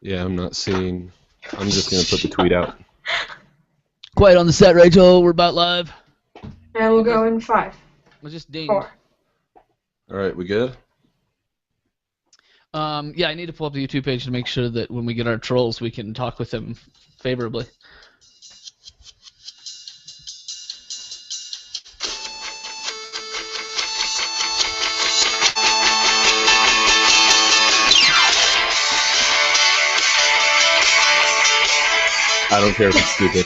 Yeah, I'm not seeing. I'm just going to put the tweet out. Quiet on the set, Rachel. We're about live. And we'll go in 5, I just dinged. 4. All right, we good? Yeah, I need to pull up the YouTube page to make sure that when we get our trolls, we can talk with them favorably. I don't care if it's stupid.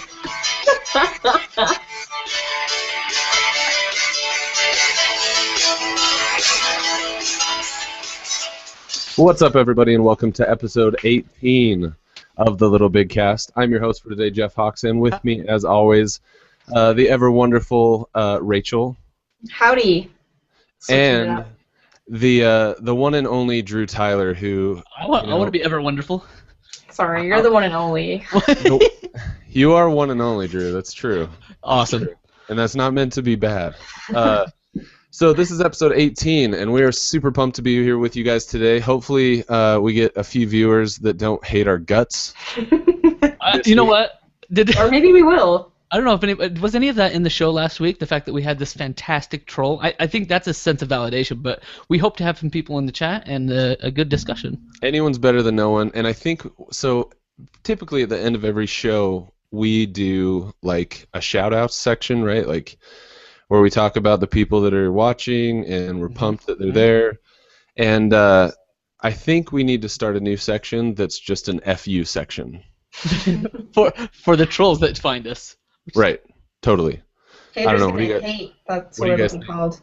What's up, everybody, and welcome to episode 18 of the LittleBigKast. I'm your host for today, Jeff Hawks, and with me, as always, the ever-wonderful Rachel. Howdy. And the one and only Drew Tyler, who... I want to be ever wonderful. Sorry, you're the one and only. You are one and only, Drew. That's true. Awesome. And that's not meant to be bad. So this is episode 18, and we are super pumped to be here with you guys today. Hopefully we get a few viewers that don't hate our guts. You know what? Or maybe we will. I don't know if was any of that in the show last week, the fact that we had this fantastic troll. I think that's a sense of validation, but we hope to have some people in the chat and a good discussion. Anyone's better than no one, and I think, so typically at the end of every show, we do like a shout-out section, right? Like where we talk about the people that are watching, and we're pumped that they're there. And I think we need to start a new section that's just an FU section. for the trolls that find us. Right, totally. Haters I don't know. gonna hate. That's what do you guys it's called.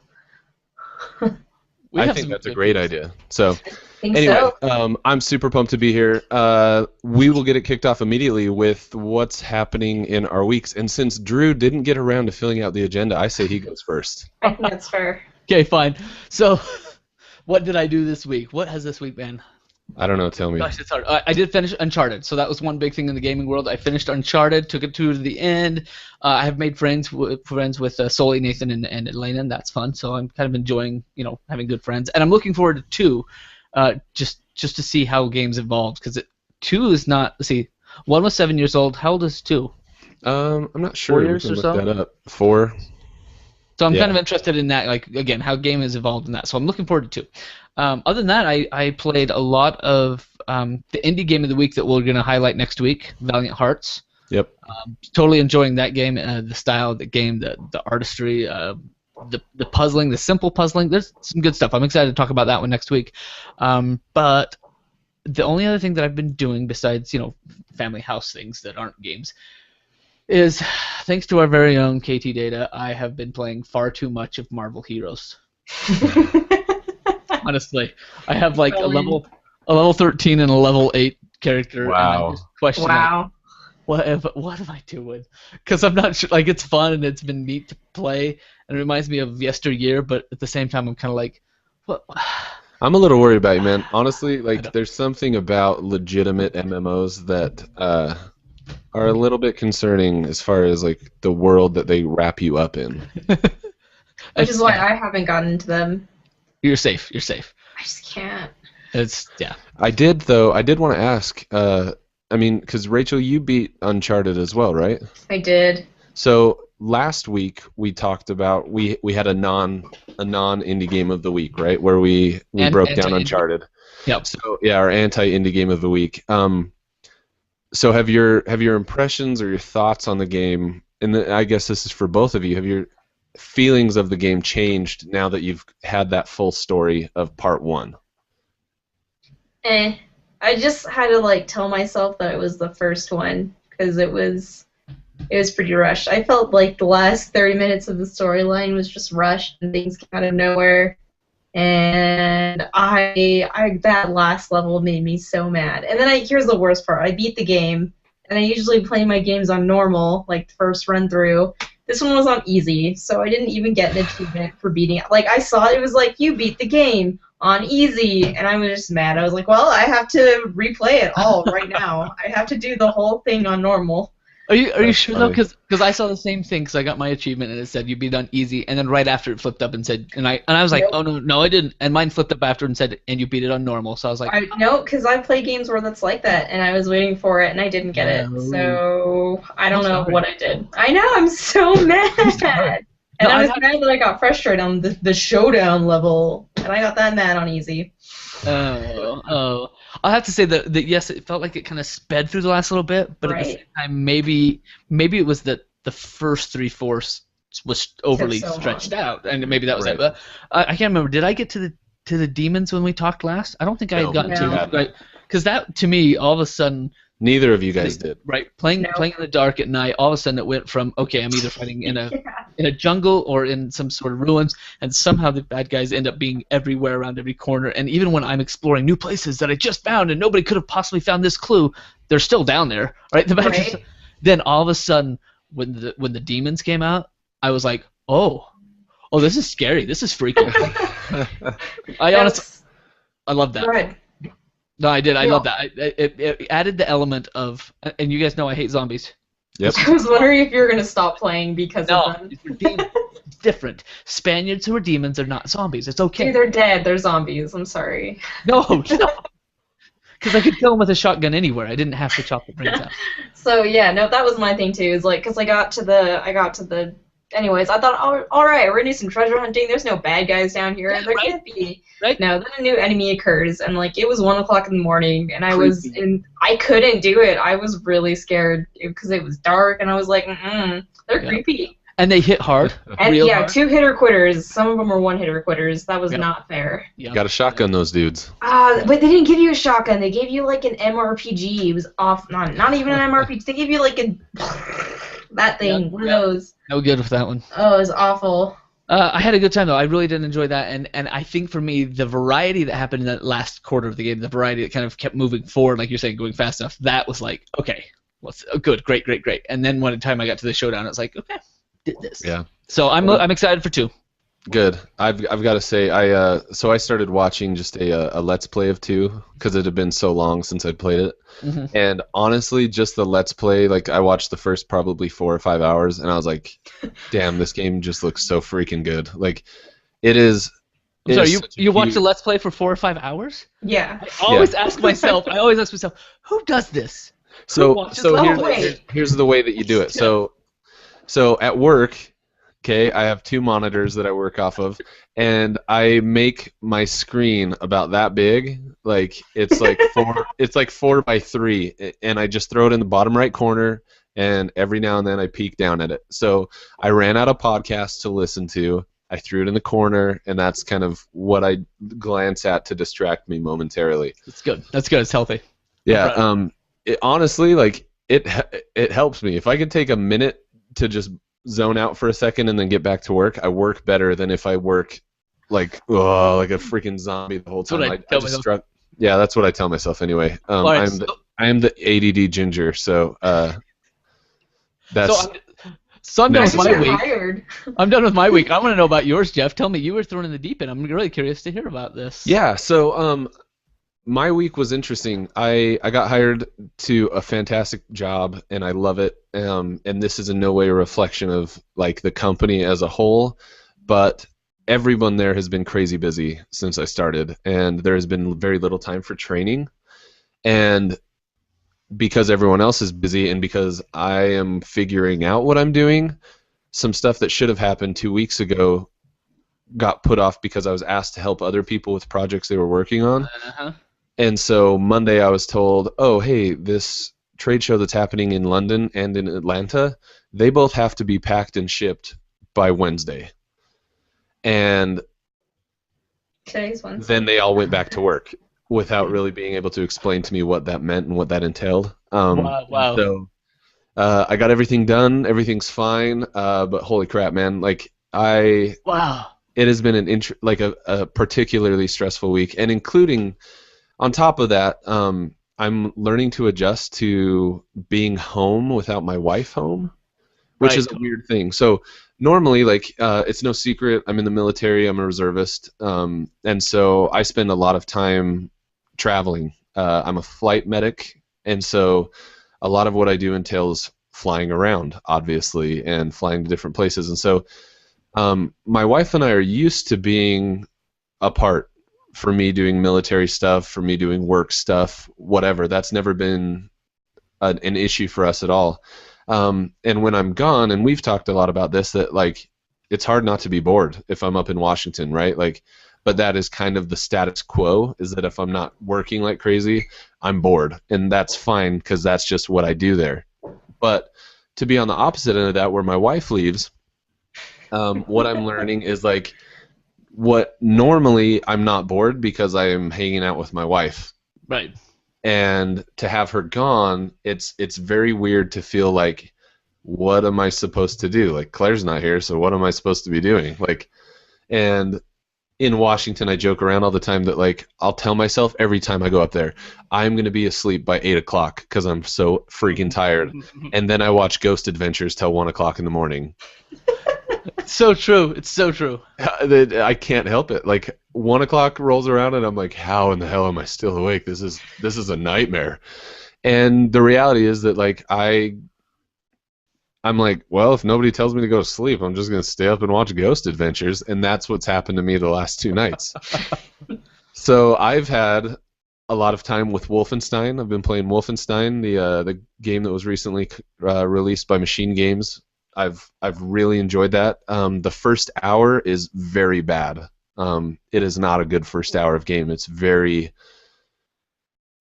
I think that's a great idea. So, Think anyway, so. I'm super pumped to be here. We will get it kicked off immediately with what's happening in our weeks. And since Drew didn't get around to filling out the agenda, I say he goes first. I think that's fair. Okay, fine. So, what did I do this week? What has this week been? I don't know. Tell me. Gosh, it's hard. I did finish Uncharted, so that was one big thing in the gaming world. I finished Uncharted, took it to the end. I have made friends with Sully, Nathan, and Elena, and that's fun. So I'm kind of enjoying, having good friends, and I'm looking forward to 2, just to see how games evolve, because 2 is not. Let's see, 1 was 7 years old. How old is 2? I'm not sure. 4 years we can or look so? that up. 4. So I'm Yeah. kind of interested in that, like, again, how game has evolved in that. So I'm looking forward to 2. Other than that, I played a lot of the indie game of the week that we're going to highlight next week, Valiant Hearts. Yep. Totally enjoying that game, the style of the game, the artistry, the puzzling, the simple puzzling. There's some good stuff. I'm excited to talk about that one next week. But the only other thing that I've been doing besides, family house things that aren't games is, thanks to our very own KT Data, I have been playing far too much of Marvel Heroes. Honestly, I have like a level 13 and a level 8 character. Wow. And I'm just questioning, Wow. what am I doing? Because I'm not sure. Like, it's fun and it's been neat to play, and it reminds me of yesteryear. But at the same time, I'm kind of like, what? I'm a little worried about you, man. Honestly, like, there's something about legitimate MMOs that are a little bit concerning as far as like the world that they wrap you up in. Which is why I haven't gotten into them. You're safe. You're safe. I just can't. Yeah. I did want to ask. Because Rachel, you beat Uncharted as well, right? I did. So last week we talked about we had a non indie game of the week, right? Where we broke down Uncharted. Yep. So yeah, our anti-indie game of the week. So have your impressions or your thoughts on the game, and I guess this is for both of you, have your feelings of the game changed now that you've had that full story of part 1? I just had to tell myself that it was the first one, because it was pretty rushed. I felt like the last 30 minutes of the storyline was just rushed and things came out of nowhere. And that last level made me so mad. And then here's the worst part. I beat the game, and I usually play my games on normal, like the first run through. This one was on easy, so I didn't even get an achievement for beating it. Like, I saw it was like, you beat the game on easy, and I was just mad. I was like, well, I have to replay it all right now. I have to do the whole thing on normal. Are you That's sure though? funny. Because I saw the same thing. Because I got my achievement and it said you beat it on easy, and then right after it flipped up and said, and I was like, Nope. oh no I didn't, and mine flipped up after and said, and you beat it on normal. So I was like, No, because I play games where that's like that, and I was waiting for it, and I didn't get it. No. So I don't I'm know sorry. what I did. I know, I'm so mad. And No, I I was thought- mad that I got frustrated on the showdown level, and I got that mad on easy. Oh. I'll have to say that yes, it felt like it kind of sped through the last little bit, but at the Right. same time, maybe it was that the first 3/4 was overly so stretched long. out, and maybe that was Right. it. But I can't remember. Did I get to the demons when we talked last? I don't think I had No, gotten you to hadn't. right because that to me all of a sudden. Neither of you guys did. Right, playing No. in the dark at night. All of a sudden, it went from okay, I'm either fighting in a Yeah. in a jungle or in some sort of ruins, and somehow the bad guys end up being everywhere around every corner. And even when I'm exploring new places that I just found and nobody could have possibly found this clue, they're still down there, right? The bad guys. Right. Then all of a sudden, when the demons came out, I was like, oh, this is scary. This is freaky. I honestly, I love that. Go ahead. No, I did. I Yeah. love that. It added the element of, and you guys know I hate zombies. Yep. I was wondering if you were going to stop playing because No, of them. it's demons. It's different. Spaniards who are demons are not zombies. It's okay. Dude, they're dead. They're zombies. I'm sorry. No. Because I could kill them with a shotgun anywhere. I didn't have to chop the brains out. So yeah, no, that was my thing too. Is like, cause I got to the. Anyways, I thought, oh, all right, we're gonna do some treasure hunting. There's no bad guys down here. Yeah, There right. can't be. Right? No, then a new enemy occurs, and like it was 1 o'clock in the morning, and Creepy. I couldn't do it. I was really scared because it was dark, and I was like, they're Yeah. creepy. And they hit hard. And real yeah, hard. 2-hitter quitters. Some of them were 1-hitter quitters. That was Yeah. not fair. Yeah. Got to shotgun those dudes. But they didn't give you a shotgun. They gave you like an MRPG. It was off. Not even an MRPG. They gave you like that thing. Yep, One yep. of those. No good with that one. Oh, it was awful. I had a good time though. I really did enjoy that, and I think for me the variety that happened in that last quarter of the game, the variety that kind of kept moving forward, like you're saying, going fast enough, that was like okay, good, great. And then when the time I got to the showdown, it's like okay, did this. Yeah. So I'm excited for 2. Good. I've got to say, so I started watching just a Let's Play of 2 because it had been so long since I'd played it. Mhm. And honestly, just the Let's Play, like I watched the first probably 4 or 5 hours, and I was like, damn, this game just looks so freaking good. Like, it is. I'm it sorry, is such a you watched huge- the Let's Play for 4 or 5 hours? Yeah. I always ask myself, who does this? So watches so Let's here's, Plays? here's the way that you do it. So at work, okay, I have 2 monitors that I work off of, and I make my screen about that big. Like it's like 4 by 3, and I just throw it in the bottom right corner, and every now and then I peek down at it. So I ran out of podcasts to listen to. I threw it in the corner, and that's kind of what I glance at to distract me momentarily. It's good. That's good. It's healthy. Yeah. Right. Honestly, like it helps me if I could take a minute to just zone out for a second and then get back to work. I work better than if I work like a freaking zombie the whole That's what time. I I tell just myself. yeah, that's what I tell myself anyway. All right, I am the ADD ginger, so that's. So I'm done Next with I my should get week. hired. I'm done with my week. I want to know about yours, Jeff. Tell me, you were thrown in the deep end. I'm really curious to hear about this. Yeah, so my week was interesting. I got hired to a fantastic job, and I love it. And this is in no way a reflection of like the company as a whole, but everyone there has been crazy busy since I started, and there has been very little time for training. And because everyone else is busy, and because I am figuring out what I'm doing, some stuff that should have happened 2 weeks ago got put off because I was asked to help other people with projects they were working on. Uh-huh. And so Monday I was told, oh, hey, this trade show that's happening in London and in Atlanta, they both have to be packed and shipped by Wednesday. And Today's Wednesday. then they all went back to work without really being able to explain to me what that meant and what that entailed. Wow. So I got everything done. Everything's fine. But holy crap, man. Like, Wow. it has been a particularly stressful week, and including on top of that, I'm learning to adjust to being home without my wife home, which Right. is a weird thing. So normally, like, it's no secret, I'm in the military, I'm a reservist, and so I spend a lot of time traveling. I'm a flight medic, and so a lot of what I do entails flying around, obviously, and flying to different places. And so my wife and I are used to being apart, for me doing military stuff, for me doing work stuff, whatever. That's never been an issue for us at all. And when I'm gone, and we've talked a lot about this, that like it's hard not to be bored if I'm up in Washington, right? Like, but that is kind of the status quo, is that if I'm not working like crazy, I'm bored, and that's fine because that's just what I do there. But to be on the opposite end of that, where my wife leaves, what I'm learning is like, what normally I'm not bored because I am hanging out with my wife. Right. And to have her gone, it's very weird to feel like, what am I supposed to do? Like, Claire's not here, so what am I supposed to be doing? Like, and in Washington, I joke around all the time that like I'll tell myself every time I go up there, I'm gonna be asleep by 8 o'clock because I'm so freaking tired, and then I watch Ghost Adventures till 1 o'clock in the morning. It's so true. It's so true. I can't help it. Like 1 o'clock rolls around, and I'm like, how in the hell am I still awake? This is a nightmare. And the reality is that like I'm like, well, if nobody tells me to go to sleep, I'm just gonna stay up and watch Ghost Adventures, and that's what's happened to me the last 2 nights. So I've had a lot of time with Wolfenstein. I've been playing Wolfenstein, the game that was recently released by Machine Games. I've really enjoyed that. The first hour is very bad. It is not a good first hour of game. It's very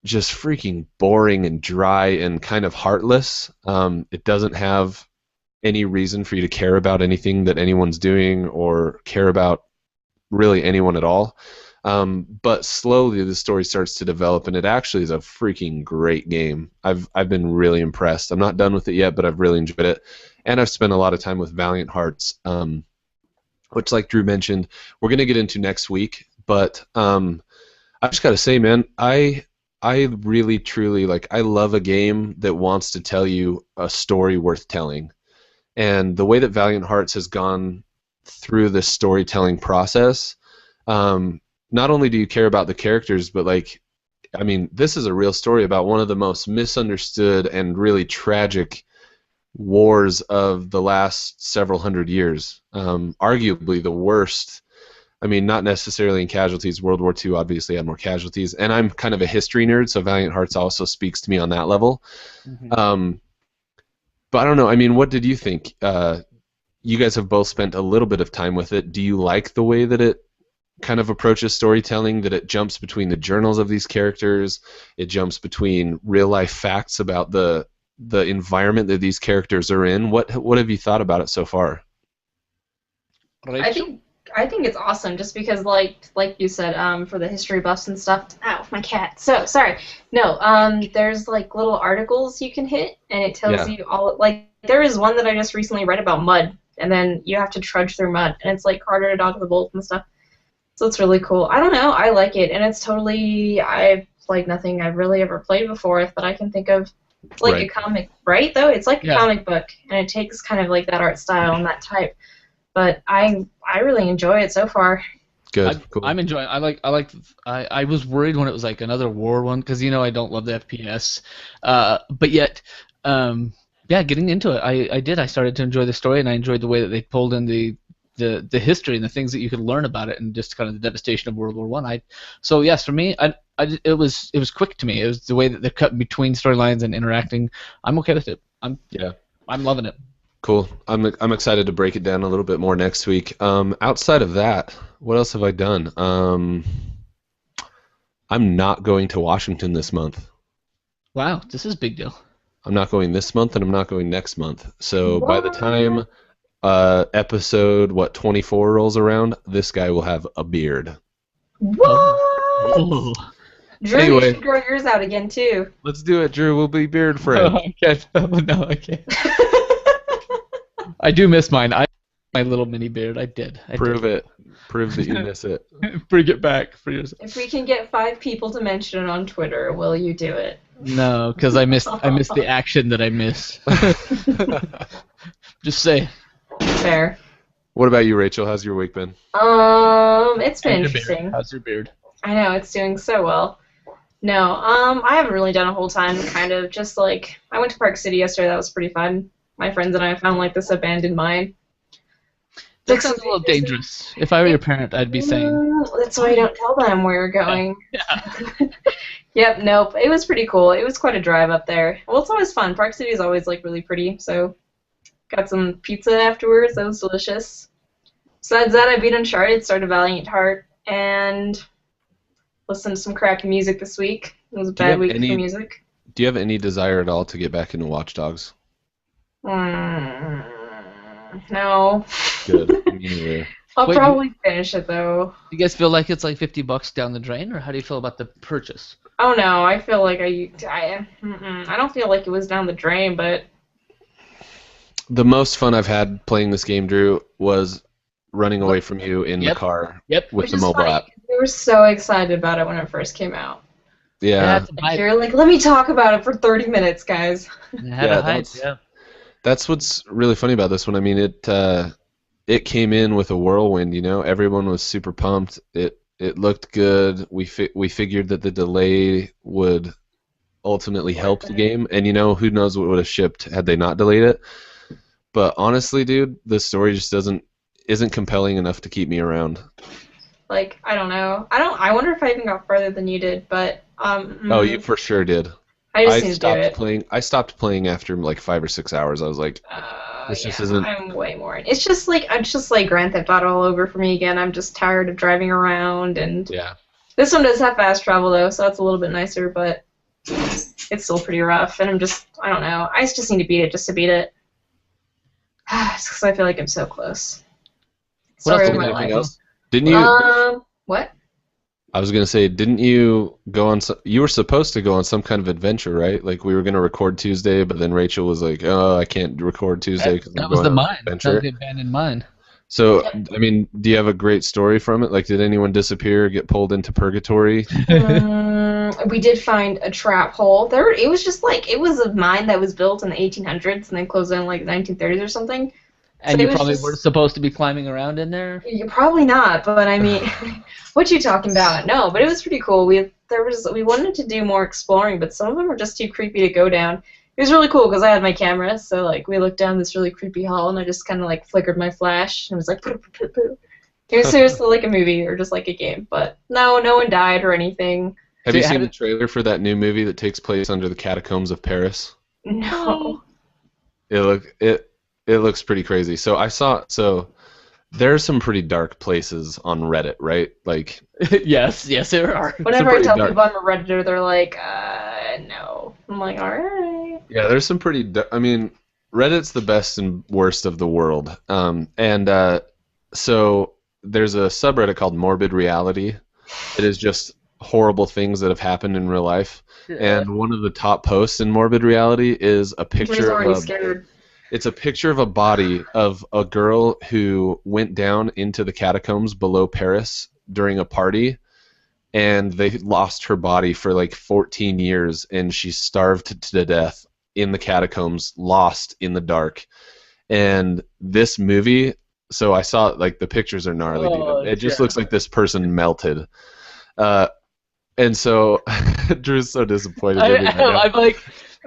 just freaking boring and dry and kind of heartless. It doesn't have any reason for you to care about anything that anyone's doing or care about really anyone at all. But slowly the story starts to develop, and it actually is a freaking great game. I've been really impressed. I'm not done with it yet, but I've really enjoyed it. And I've spent a lot of time with Valiant Hearts, which, like Drew mentioned, we're going to get into next week. But I just got to say, man, I really, truly, like, I love a game that wants to tell you a story worth telling. And the way that Valiant Hearts has gone through this storytelling process, not only do you care about the characters, but, like, I mean, this is a real story about one of the most misunderstood and really tragic wars of the last several hundred years. Arguably the worst. I mean, not necessarily in casualties. World War II obviously had more casualties, and I'm kind of a history nerd, so Valiant Hearts also speaks to me on that level. Mm-hmm. But I don't know. I mean, what did you think? You guys have both spent a little bit of time with it. Do you like the way that it kind of approaches storytelling, that it jumps between the journals of these characters, it jumps between real-life facts about the environment that these characters are in? What have you thought about it so far? I think it's awesome, just because, like you said, for the history buffs and stuff. Ow, my cat. So sorry. No, there's like little articles you can hit, and it tells you all. Like, there is one that I just recently read about mud, and then you have to trudge through mud, and it's like harder to dodge the bullets and stuff. So it's really cool. I don't know. I like it, and it's totally. I've played nothing I've really ever played before that I can think of. It's like a comic, right? Though it's like a comic book, and it takes kind of like that art style and that type. But I really enjoy it so far. Good. Cool. I'm enjoying. I was worried when it was like another war one, because I don't love the FPS, but yet, getting into it, I did. I started to enjoy the story, and I enjoyed the way that they pulled in the history and the things that you could learn about it, and just kind of the devastation of World War I. So yes, for me, it was quick to me. It was the way that they're cut between storylines and interacting. I'm okay with it. I'm loving it. Cool. I'm excited to break it down a little bit more next week. Outside of that, what else have I done? I'm not going to Washington this month. Wow, this is a big deal. I'm not going this month, and I'm not going next month. So by the time episode 24 rolls around, this guy will have a beard. What? Oh. Drew, you should grow yours out again too. Let's do it, Drew. We'll be beard friends. No, I can't. No, I can't. I do miss mine. My little mini beard. I did. Prove it. Prove that you miss it. Bring it back for yourself. If we can get 5 people to mention it on Twitter, will you do it? No, because I miss the action that I miss. Just say. Fair. What about you, Rachel? How's your week been? It's been interesting. How's your beard? I know, it's doing so well. No, I haven't really done a whole ton. Kind of just like I went to Park City yesterday. That was pretty fun. My friends and I found like this abandoned mine. That sounds a little dangerous. If I were your parent, I'd be saying. That's why I don't tell them where we're going. Yeah. Yep, nope. It was pretty cool. It was quite a drive up there. Well, it's always fun. Park City is always like really pretty. So, got some pizza afterwards. That was delicious. Besides that, I beat Uncharted, started Valiant Heart, and listened to some crappy music this week. It was a bad week for music. Do you have any desire at all to get back into Watch Dogs? No. Good. Me neither. I'll probably finish it though. Do you guys feel like it's like $50 down the drain, or how do you feel about the purchase? Oh no, I feel like I don't feel like it was down the drain, but the most fun I've had playing this game, Drew, was running away from you in the car with the mobile app. We were so excited about it when it first came out. Yeah. You're like, let me talk about it for 30 minutes, guys. That's what's really funny about this one. I mean, it came in with a whirlwind. You know, everyone was super pumped. It looked good. We figured that the delay would ultimately help the game, and you know, who knows what would have shipped had they not delayed it. But honestly, dude, the story just isn't compelling enough to keep me around. Like, I don't know. I wonder if I even got further than you did, but Oh, you for sure did. I stopped playing. I stopped playing after like 5 or 6 hours. I was like, this just isn't. I'm way more. It's just like Grand Theft Auto all over for me again. I'm just tired of driving around, and this one does have fast travel though, so that's a little bit nicer, but it's still pretty rough. And I don't know. I just need to beat it just to beat it. It's because I feel like I'm so close. Anything else? Didn't you? What? I was gonna say, didn't you go on? You were supposed to go on some kind of adventure, right? Like we were gonna record Tuesday, but then Rachel was like, "Oh, I can't record Tuesday because that was the mine. That was the abandoned mine." So, I mean, do you have a great story from it? Like, did anyone disappear, get pulled into purgatory? We did find a trap hole. It was just like it was a mine that was built in the 1800s and then closed down in like the 1930s or something. And you probably were supposed to be climbing around in there? You're probably not, but I mean, what you talking about? No, but it was pretty cool. We wanted to do more exploring, but some of them were just too creepy to go down. It was really cool because I had my camera, so like we looked down this really creepy hall, and I just kind of like flickered my flash, and it was like, poo, poo, poo. It was seriously like a movie or just like a game, but no one died or anything. Have you seen the trailer for that new movie that takes place under the catacombs of Paris? No. It looks pretty crazy. So there are some pretty dark places on Reddit, right? Like yes, there are. Whenever I tell people I'm a Redditor, they're like, no. I'm like, all right. Yeah, there's some pretty. I mean, Reddit's the best and worst of the world. So there's a subreddit called Morbid Reality. It is just horrible things that have happened in real life. Yeah. And one of the top posts in Morbid Reality is a picture of It's a picture of a body of a girl who went down into the catacombs below Paris during a party, and they lost her body for like 14 years, and she starved to death in the catacombs, lost in the dark. And this movie, so I saw like the pictures are gnarly, dude. It just looks like this person melted. And so Drew's so disappointed. I'm like,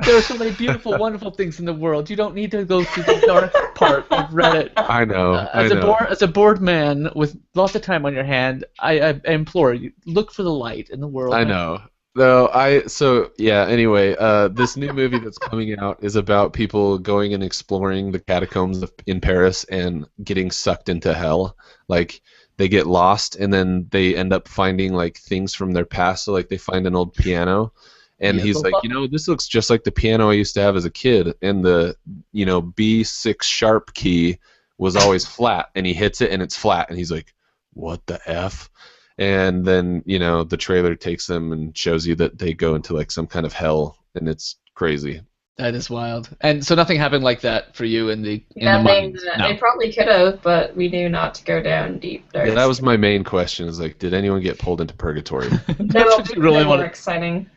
there are so many beautiful, wonderful things in the world. You don't need to go through the dark part of Reddit. I know. As a bored man with lots of time on your hand, I implore you, look for the light in the world. I know. Anyway, this new movie that's coming out is about people going and exploring the catacombs in Paris and getting sucked into hell. Like, they get lost and then they end up finding like things from their past. So like they find an old piano. And he's like, this looks just like the piano I used to have as a kid. And the, B6 sharp key was always flat. And he hits it and it's flat. And he's like, what the F? And then, the trailer takes them and shows you that they go into like some kind of hell. And it's crazy. That is wild. And so nothing happened like that for you in the mines? No. They probably could have, but we knew not to go down deep. Yeah, that was my main question. Is like, did anyone get pulled into purgatory? That would be really more exciting.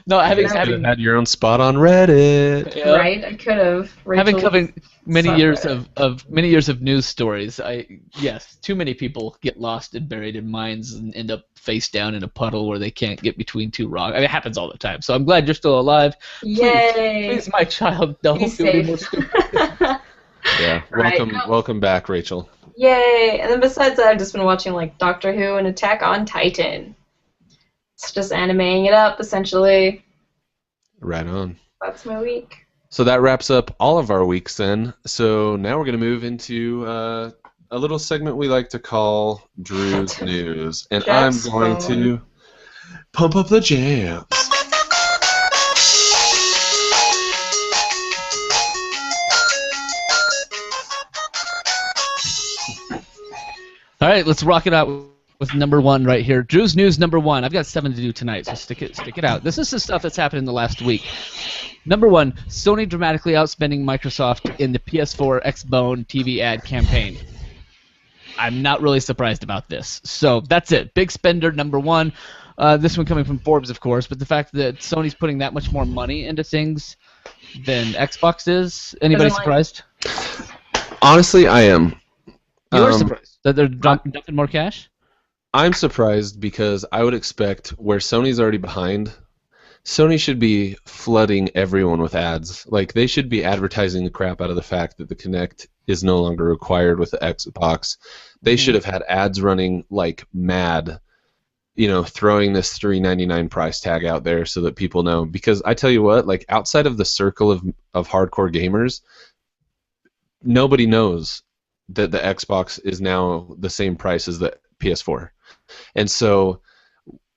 No, You having guys could have having had your own spot on Reddit. yeah, Right? I could have. having covered many years subreddit. of many years of news stories. Yes, too many people get lost and buried in mines and end up face down in a puddle where they can't get between two rocks. I mean, it happens all the time. So I'm glad you're still alive. Yay! Please, my child, don't Be do any safe. more stupid. Yeah, Right. welcome back, Rachel. Yay! And then besides that, I've just been watching like Doctor Who and Attack on Titan. It's just animating it up, essentially. Right on. That's my week. So that wraps up all of our weeks then. So now we're going to move into a little segment we like to call Drew's News. And I'm Jack's going phone. to pump up the jams. All right, let's rock it out with number one right here. Drew's News number one. I've got 7 to do tonight, so stick it out. This is the stuff that's happened in the last week. Number one, Sony dramatically outspending Microsoft in the PS4 Xbone TV ad campaign. I'm not really surprised about this. So that's it. Big spender number one. This one coming from Forbes, of course, but the fact that Sony's putting that much more money into things than Xbox is. Anybody As in, like- surprised? Honestly, I am. You're surprised that they're dumping more cash? I'm surprised because I would expect where Sony's already behind, Sony should be flooding everyone with ads. Like, they should be advertising the crap out of the fact that the Kinect is no longer required with the Xbox. They should have had ads running like mad, throwing this $3.99 price tag out there so that people know. Because I tell you what, like, outside of the circle of hardcore gamers, nobody knows that the Xbox is now the same price as the PS4. And so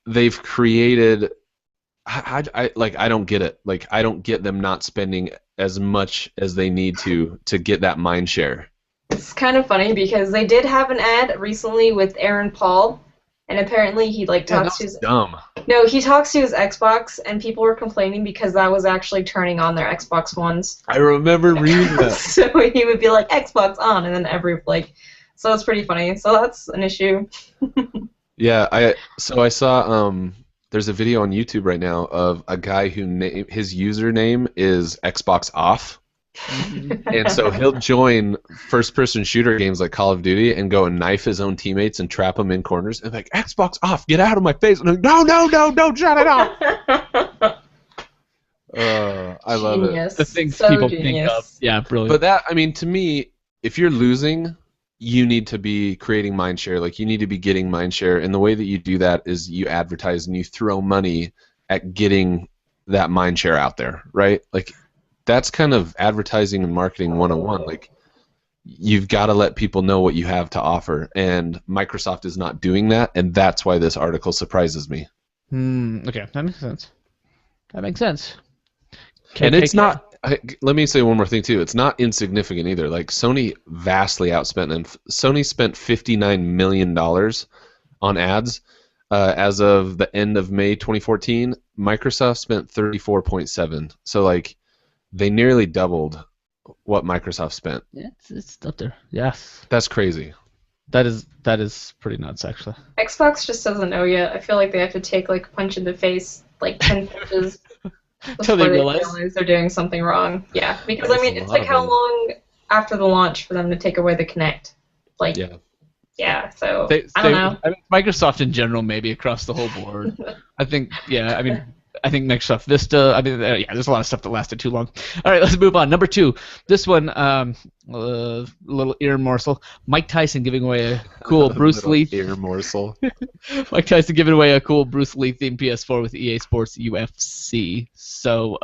they've created I don't get it. Like, I don't get them not spending as much as they need to get that mind share. It's kind of funny because they did have an ad recently with Aaron Paul, and apparently he talks to his Dumb. he talks to his Xbox, and people were complaining because that was actually turning on their Xbox Ones. I remember reading that. So he would be like Xbox on, and then so it's pretty funny. So that's an issue. Yeah, I saw there's a video on YouTube right now of a guy who his username is Xbox Off. And so he'll join first-person shooter games like Call of Duty and go and knife his own teammates and trap them in corners and like, Xbox Off, get out of my face. And I'm like, no, don't shut it off. I love it. Genius. The things So people genius. think of. Yeah, brilliant. But that, I mean, to me, if you're losing, you need to be creating mindshare. Like, you need to be getting mindshare, and the way that you do that is you advertise and you throw money at getting that mindshare out there, right? Like, that's kind of advertising and marketing 101. Like, you've got to let people know what you have to offer, and Microsoft is not doing that, and that's why this article surprises me. Okay, that makes sense. And it's not. Let me say one more thing too. It's not insignificant either. Like, Sony vastly outspent them. Sony spent $59 million on ads as of the end of May 2014. Microsoft spent 34.7. So like, they nearly doubled what Microsoft spent. Yeah, it's up there. Yes, That's crazy. that is pretty nuts, actually. Xbox just doesn't know yet. I feel like they have to take a punch in the face, 10 punches. Till they before realize? they're doing something wrong. Yeah, because That's a it's lot of how them. long after the launch for them to take away the Kinect? Yeah. So I don't know. I mean, Microsoft in general, maybe across the whole board. I think Microsoft Vista. I mean, there's a lot of stuff that lasted too long. All right, let's move on. Number 2. This one, a little ear morsel. Mike Tyson giving away a cool Bruce Lee. Ear morsel. Mike Tyson giving away a cool Bruce Lee themed PS4 with EA Sports UFC. So,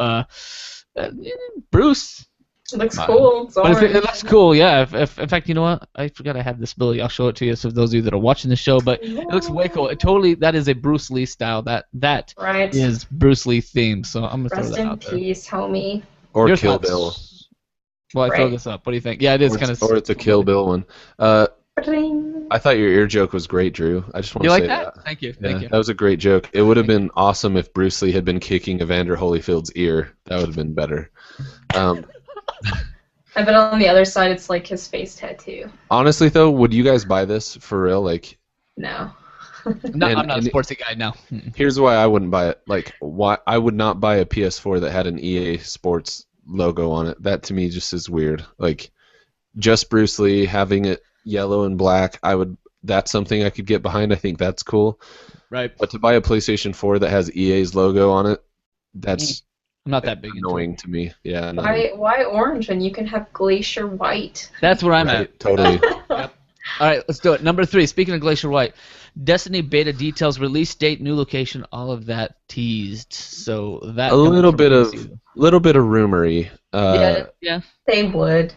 Bruce. It looks cool. It's But orange. it looks cool, yeah. In fact, you know what? I forgot I have this ability. I'll show it to you. So for those of you that are watching the show, but it looks way cool. That is a Bruce Lee style. That Right. is Bruce Lee theme. So I'm gonna throw Rest that in out there. peace, homie. Or Your Kill thoughts? Bill. Well, I throw Right. this up. What do you think? Yeah, it is kind of. Or it's a Kill Bill one. I thought your ear joke was great, Drew. I just want You to like say that? Thank you. Yeah, Thank you. that was a great joke. It would have been awesome if Bruce Lee had been kicking Evander Holyfield's ear. That would have been better. I bet on the other side it's his face tattoo. Honestly, though, would you guys buy this for real? Like, No. No, And- I'm not a and- sportsy guy. No. Here's why I wouldn't buy it. Like, why I would not buy a PS4 that had an EA Sports logo on it. That to me just is weird. Like, just Bruce Lee having it yellow and black, that's something I could get behind. I think that's cool. Right. But to buy a PlayStation 4 that has EA's logo on it, that's I'm not that big into annoying it. to me. Yeah. No. Why orange when you can have glacier white? That's where I'm Right, at. totally. All right, let's do it. Number 3. Speaking of Glacier White, Destiny beta details, release date, new location, all of that teased. So that A little bit of PC. rumory. Yeah. They would.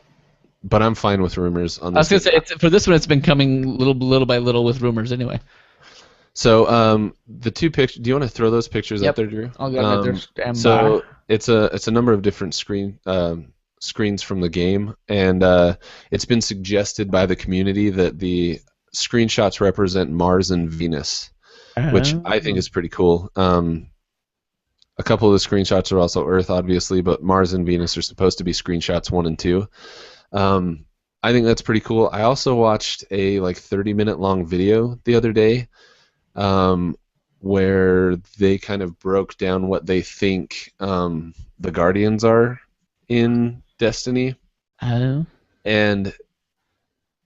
But I'm fine with rumors on I was this. gonna say for this one, it's been coming little by little with rumors anyway. So the two pictures. Do you want to throw those pictures Yep. up there, Drew? I'll go right there. Stand So by. it's a number of different screens from the game, and it's been suggested by the community that the screenshots represent Mars and Venus, which I think is pretty cool. A couple of the screenshots are also Earth, obviously, but Mars and Venus are supposed to be screenshots 1 and 2. I think that's pretty cool. I also watched a 30-minute long video the other day where they kind of broke down what they think the Guardians are in Destiny. Oh. And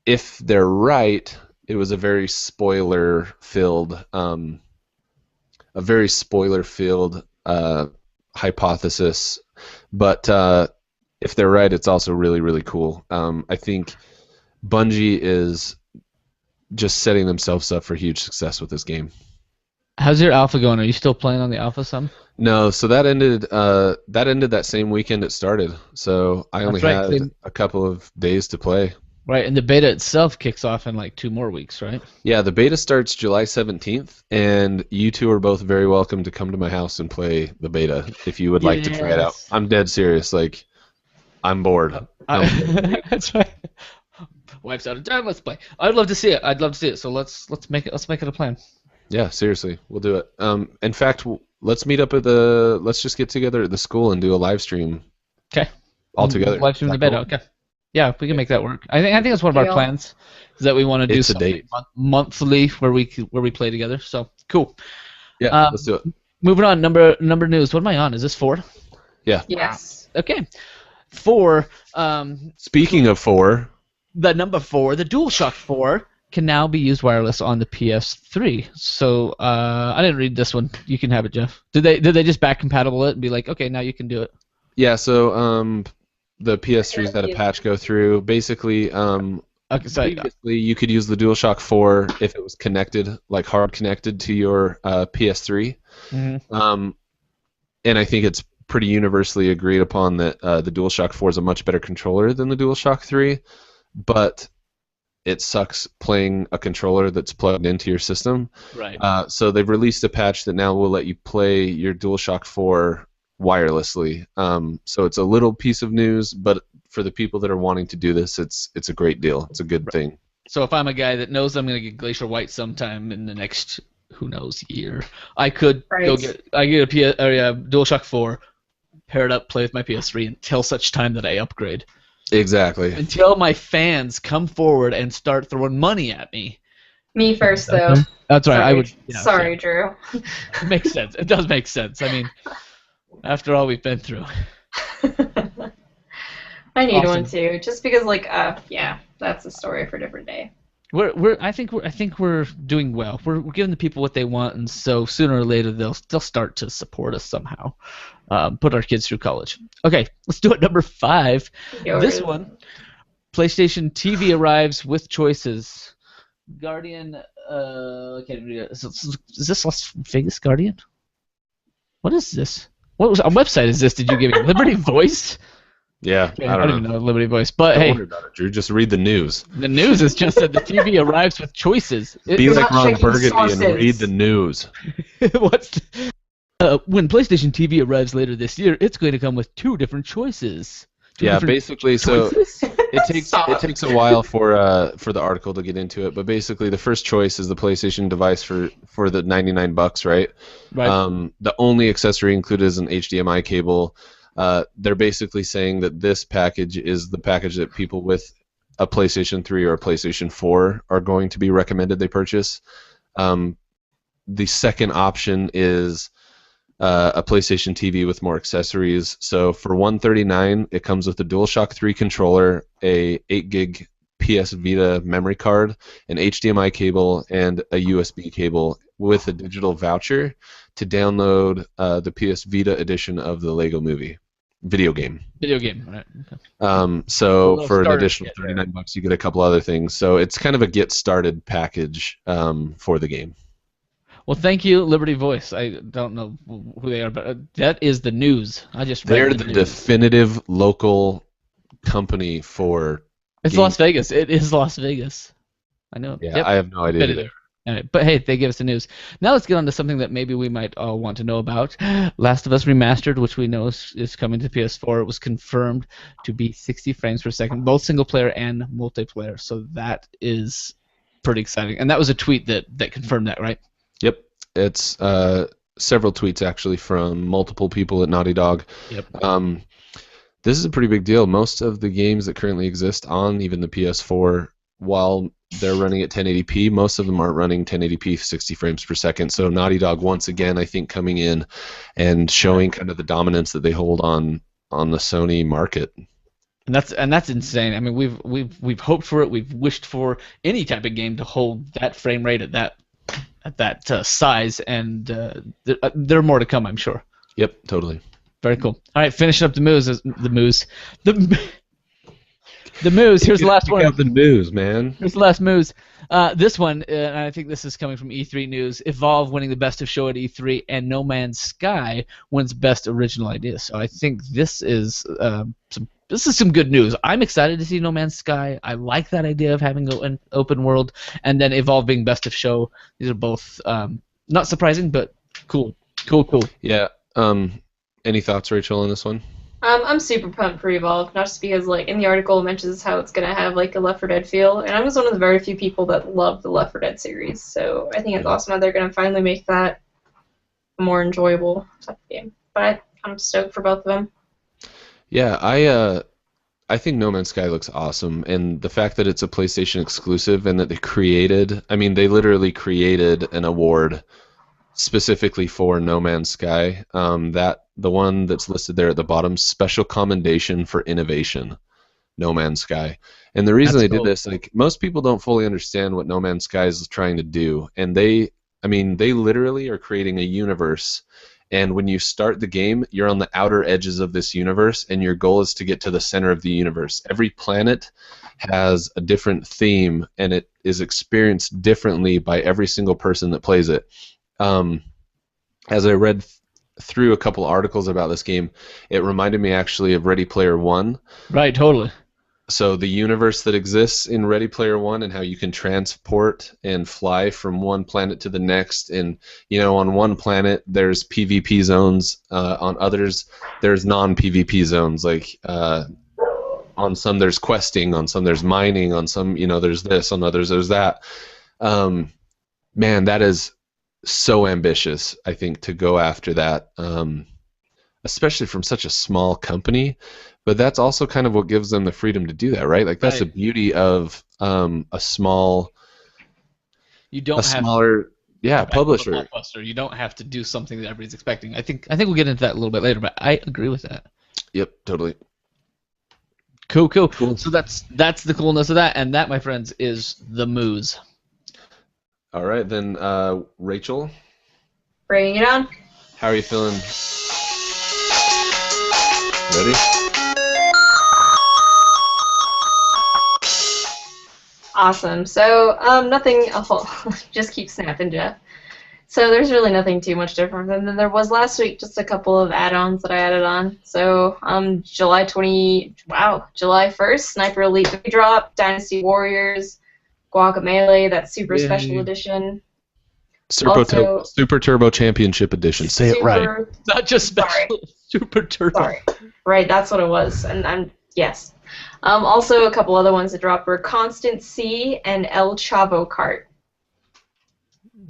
if they're right, it was a very spoiler-filled hypothesis. But if they're right, it's also really, really cool. I think Bungie is just setting themselves up for huge success with this game. How's your alpha going? Are you still playing on the alpha some? No, so that ended that same weekend it started. So I only That's right, had a couple of days to play. Right, and the beta itself kicks off in 2 more weeks, right? Yeah, the beta starts July 17th, and you two are both very welcome to come to my house and play the beta if you would like to try it out. Yes. I'm dead serious. I'm bored. That's right. Wife's out of time. Let's play. I'd love to see it. So let's make it a plan. Yeah, seriously, we'll do it. In fact, let's meet up let's just get together at the school and do a live stream. Okay. All together. Live stream the Is that beta. cool? Okay. Yeah, we can make that work. I think that's one of our Deal. plans. Is that we want to do It's a something date. monthly where we play together. So cool. Yeah, let's do it. Moving on. Number news. What am I on? Is this 4? Yeah. Yes. Okay. 4. Speaking of 4, The number 4, the DualShock 4, can now be used wireless on the PS3. So I didn't read this one. You can have it, Jeff. Did they just back compatible it and be like, okay, now you can do it? yeah. So the PS3's had a patch go through. Basically, Okay, so previously you could use the DualShock 4 if it was connected, hard connected to your PS3. mhm. And I think it's pretty universally agreed upon that the DualShock 4 is a much better controller than the DualShock 3, but it sucks playing a controller that's plugged into your system. Right. So they've released a patch that now will let you play your DualShock 4 wirelessly. So it's a little piece of news, but for the people that are wanting to do this, it's a great deal. It's a good thing. So if I'm a guy that knows I'm going to get Glacier White sometime in the next, who knows, year, I could go Right. get a DualShock 4, pair it up, play with my PS3 until such time that I upgrade. Exactly. Until my fans come forward and start throwing money at me. Me first, though. That's right. Sorry, I would. Yeah, sorry, Drew. It makes sense. It does make sense. I mean, after all we've been through. I need Awesome. one too, just because, yeah, that's a story for a different day. I think we're doing well. We're giving the people what they want, and so sooner or later they'll start to support us somehow. Put our kids through college. Okay, let's do it. Number 5. This one, PlayStation TV arrives with choices. Guardian. I can't read it. Is this Las Vegas Guardian? What is this? What website is this? Did you give me Liberty Voice? Yeah, I don't even know Liberty Voice, but Don't hey, worry about it, Drew. Just read the news. the news is just that the TV arrives with choices. Be like not Ron checking Burgundy sources. and read the news. When PlayStation TV arrives later this year, it's going to come with 2 different choices. Yeah, basically, so choices? it takes a while for the article to get into it, but basically the first choice is the PlayStation device for the $99, right? Right. The only accessory included is an HDMI cable. They're basically saying that this package is the package that people with a PlayStation 3 or a PlayStation 4 are going to be recommended they purchase. the second option is a PlayStation TV with more accessories. So for $139, it comes with a DualShock 3 controller, a 8 gig PS Vita memory card, an HDMI cable, and a USB cable with a digital voucher to download the PS Vita edition of the Lego Movie video game. Video game, right? Okay. So for an additional kit, $39, you get a couple other things. So it's kind of a get started package for the game. Well, thank you, Liberty Voice. I don't know who they are, but that is the news. I just read They're the the news. definitive local company for. It's game. Las Vegas. It is Las Vegas. I know. Yeah, I have no idea either. All right, but hey, they give us the news. Now let's get on to something that maybe we might all want to know about. Last of Us Remastered, which we know is coming to PS4, it was confirmed to be 60 frames per second, both single player and multiplayer. So that is pretty exciting. And that was a tweet that confirmed that, right? Yep, it's several tweets actually from multiple people at Naughty Dog. Yep. This is a pretty big deal. Most of the games that currently exist on even the PS4, while they're running at 1080p, most of them aren't running 1080p 60 frames per second. So Naughty Dog once again, I think, coming in and showing kind of the dominance that they hold on the Sony market. And that's insane. I mean, we've hoped for it. We've wished for any type of game to hold that frame rate at that size, and there are more to come, I'm sure. Yep, totally. Very cool. All right, finishing up the moose. The moose. Here's the last one. The moose, man. Here's the last moose. This one, and I think this is coming from E3 News. Evolve winning the Best of Show at E3, and No Man's Sky wins Best Original Idea. So I think this is some good news. I'm excited to see No Man's Sky. I like that idea of having an open world, and then Evolve being Best of Show. These are both not surprising, but cool. Yeah. Any thoughts, Rachel, on this one? I'm super pumped for Evolve, not just because like in the article it mentions how it's gonna have like a Left 4 Dead feel, and I was one of the very few people that love the Left 4 Dead series, so I think it's awesome that they're gonna finally make that a more enjoyable type of game. But I'm stoked for both of them. Yeah, I think No Man's Sky looks awesome, and the fact that it's a PlayStation exclusive and that they literally created an award specifically for No Man's Sky. The one that's listed there at the bottom, Special Commendation for Innovation, No Man's Sky. And the reason they did this, like, most people don't fully understand what No Man's Sky is trying to do, and they literally are creating a universe. And when you start the game, you're on the outer edges of this universe, and your goal is to get to the center of the universe. Every planet has a different theme, and it is experienced differently by every single person that plays it. As I read through a couple articles about this game, it reminded me actually of Ready Player One. Right, totally. So the universe that exists in Ready Player One and how you can transport and fly from one planet to the next, and on one planet there's PvP zones, on others there's non-PvP zones. Like on some there's questing, on some there's mining, on some there's this, on others there's that. Man, that is so ambitious, I think, to go after that, especially from such a small company. But that's also kind of what gives them the freedom to do that, right? Like that's the beauty of a smaller publisher. You don't have to do something that everybody's expecting. I think we'll get into that a little bit later, but I agree with that. Yep, totally. Cool. So that's the coolness of that, and that, my friends, is the moose. All right, then, Rachel. Bringing it on. How are you feeling? Ready? Awesome. So, nothing. Just keep snapping, Jeff. So there's really nothing too much different than there was last week. Just a couple of add-ons that I added on. So, July 1st, Sniper Elite 3 drop, Dynasty Warriors, Guacamelee, that super special edition. Super Turbo Championship Edition. Say it right. Not just special. Super Turbo. Sorry. Right, that's what it was. And yes. Also, a couple other ones that dropped were Constant C and El Chavo Kart.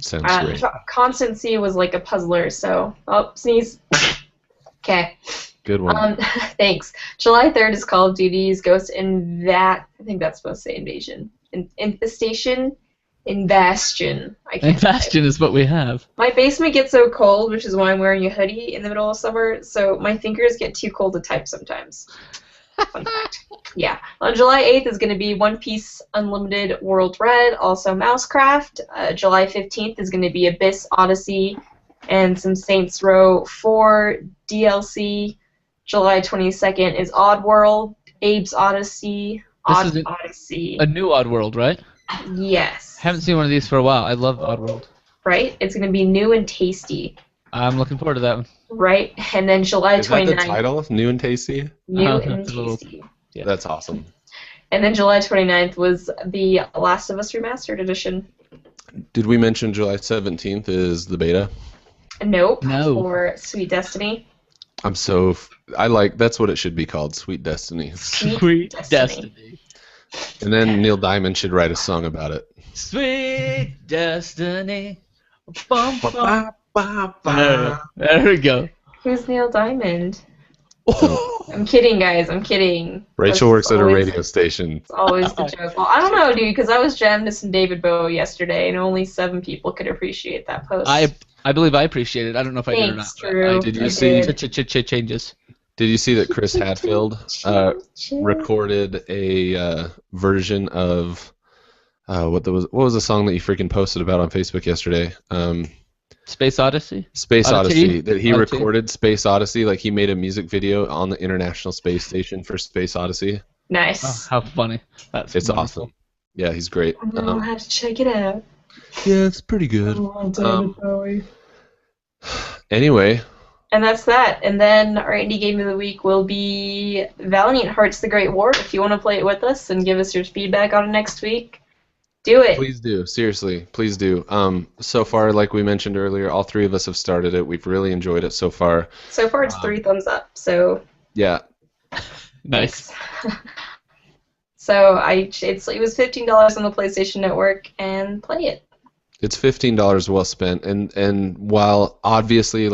Sounds great. Constant C was like a puzzler, so... Oh, sneeze. Okay. Good one. Thanks. July 3rd is Call of Duty's Ghost I think that's supposed to say Invasion. Infestation in Bastion. And Bastion is what we have. My basement gets so cold, which is why I'm wearing a hoodie in the middle of summer, so my fingers get too cold to type sometimes. Fun fact. Yeah. On July 8th is going to be One Piece Unlimited World Red, also Mousecraft. July 15th is going to be Abyss Odyssey and some Saints Row 4 DLC. July 22nd is Oddworld, Abe's Odyssey, Odyssey. A new Oddworld, right? Yes. Haven't seen one of these for a while. I love Oddworld. Right? It's going to be new and tasty. I'm looking forward to that one. Right? And then July 29th. Is that the title? New and Tasty? New and tasty. Yeah. That's awesome. And then July 29th was the Last of Us Remastered edition. Did we mention July 17th is the beta? Nope. No. For Sweet Destiny. That's what it should be called, Sweet Destiny. Sweet Destiny. And then Neil Diamond should write a song about it. Sweet Destiny. Bum, bum. There we go. Who's Neil Diamond? I'm kidding, guys. I'm kidding. Rachel works at a radio station. It's always the joke. Well, I don't know, dude, because I was jamming to some David Bowie yesterday, and only 7 people could appreciate that post. I believe I appreciate it. I don't know if I did or not. Thanks, Drew. Did you see? Changes. Did you see that Chris Hadfield recorded a version of what was the song that you freaking posted about on Facebook yesterday? Space Odyssey? Space Odyssey. That he recorded Space Odyssey, like he made a music video on the International Space Station for Space Odyssey. Nice. Oh, how funny. It's wonderful. Awesome. Yeah, he's great. I'll have to check it out. Yeah, it's pretty good. David Bowie. Anyway. And that's that. And then our indie game of the week will be Valiant Hearts: The Great War. If you want to play it with us and give us your feedback on it next week, do it. Please do. Seriously, please do. So far, like we mentioned earlier, all 3 of us have started it. We've really enjoyed it so far. So far, it's 3 thumbs up. So. Yeah. Nice. So it was $15 on the PlayStation Network, and play it. It's $15 well spent, and while obviously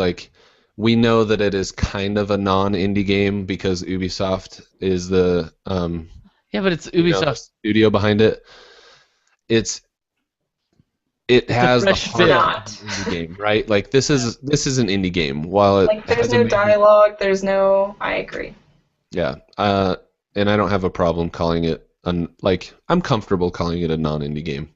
we know that it is kind of a non-indie game because Ubisoft is the but it's Ubisoft studio behind it. It has the heart of an indie game, right? Like this is an indie game. While it there's no dialogue, there's no. I agree. Yeah, and I don't have a problem calling it I'm comfortable calling it a non-indie game.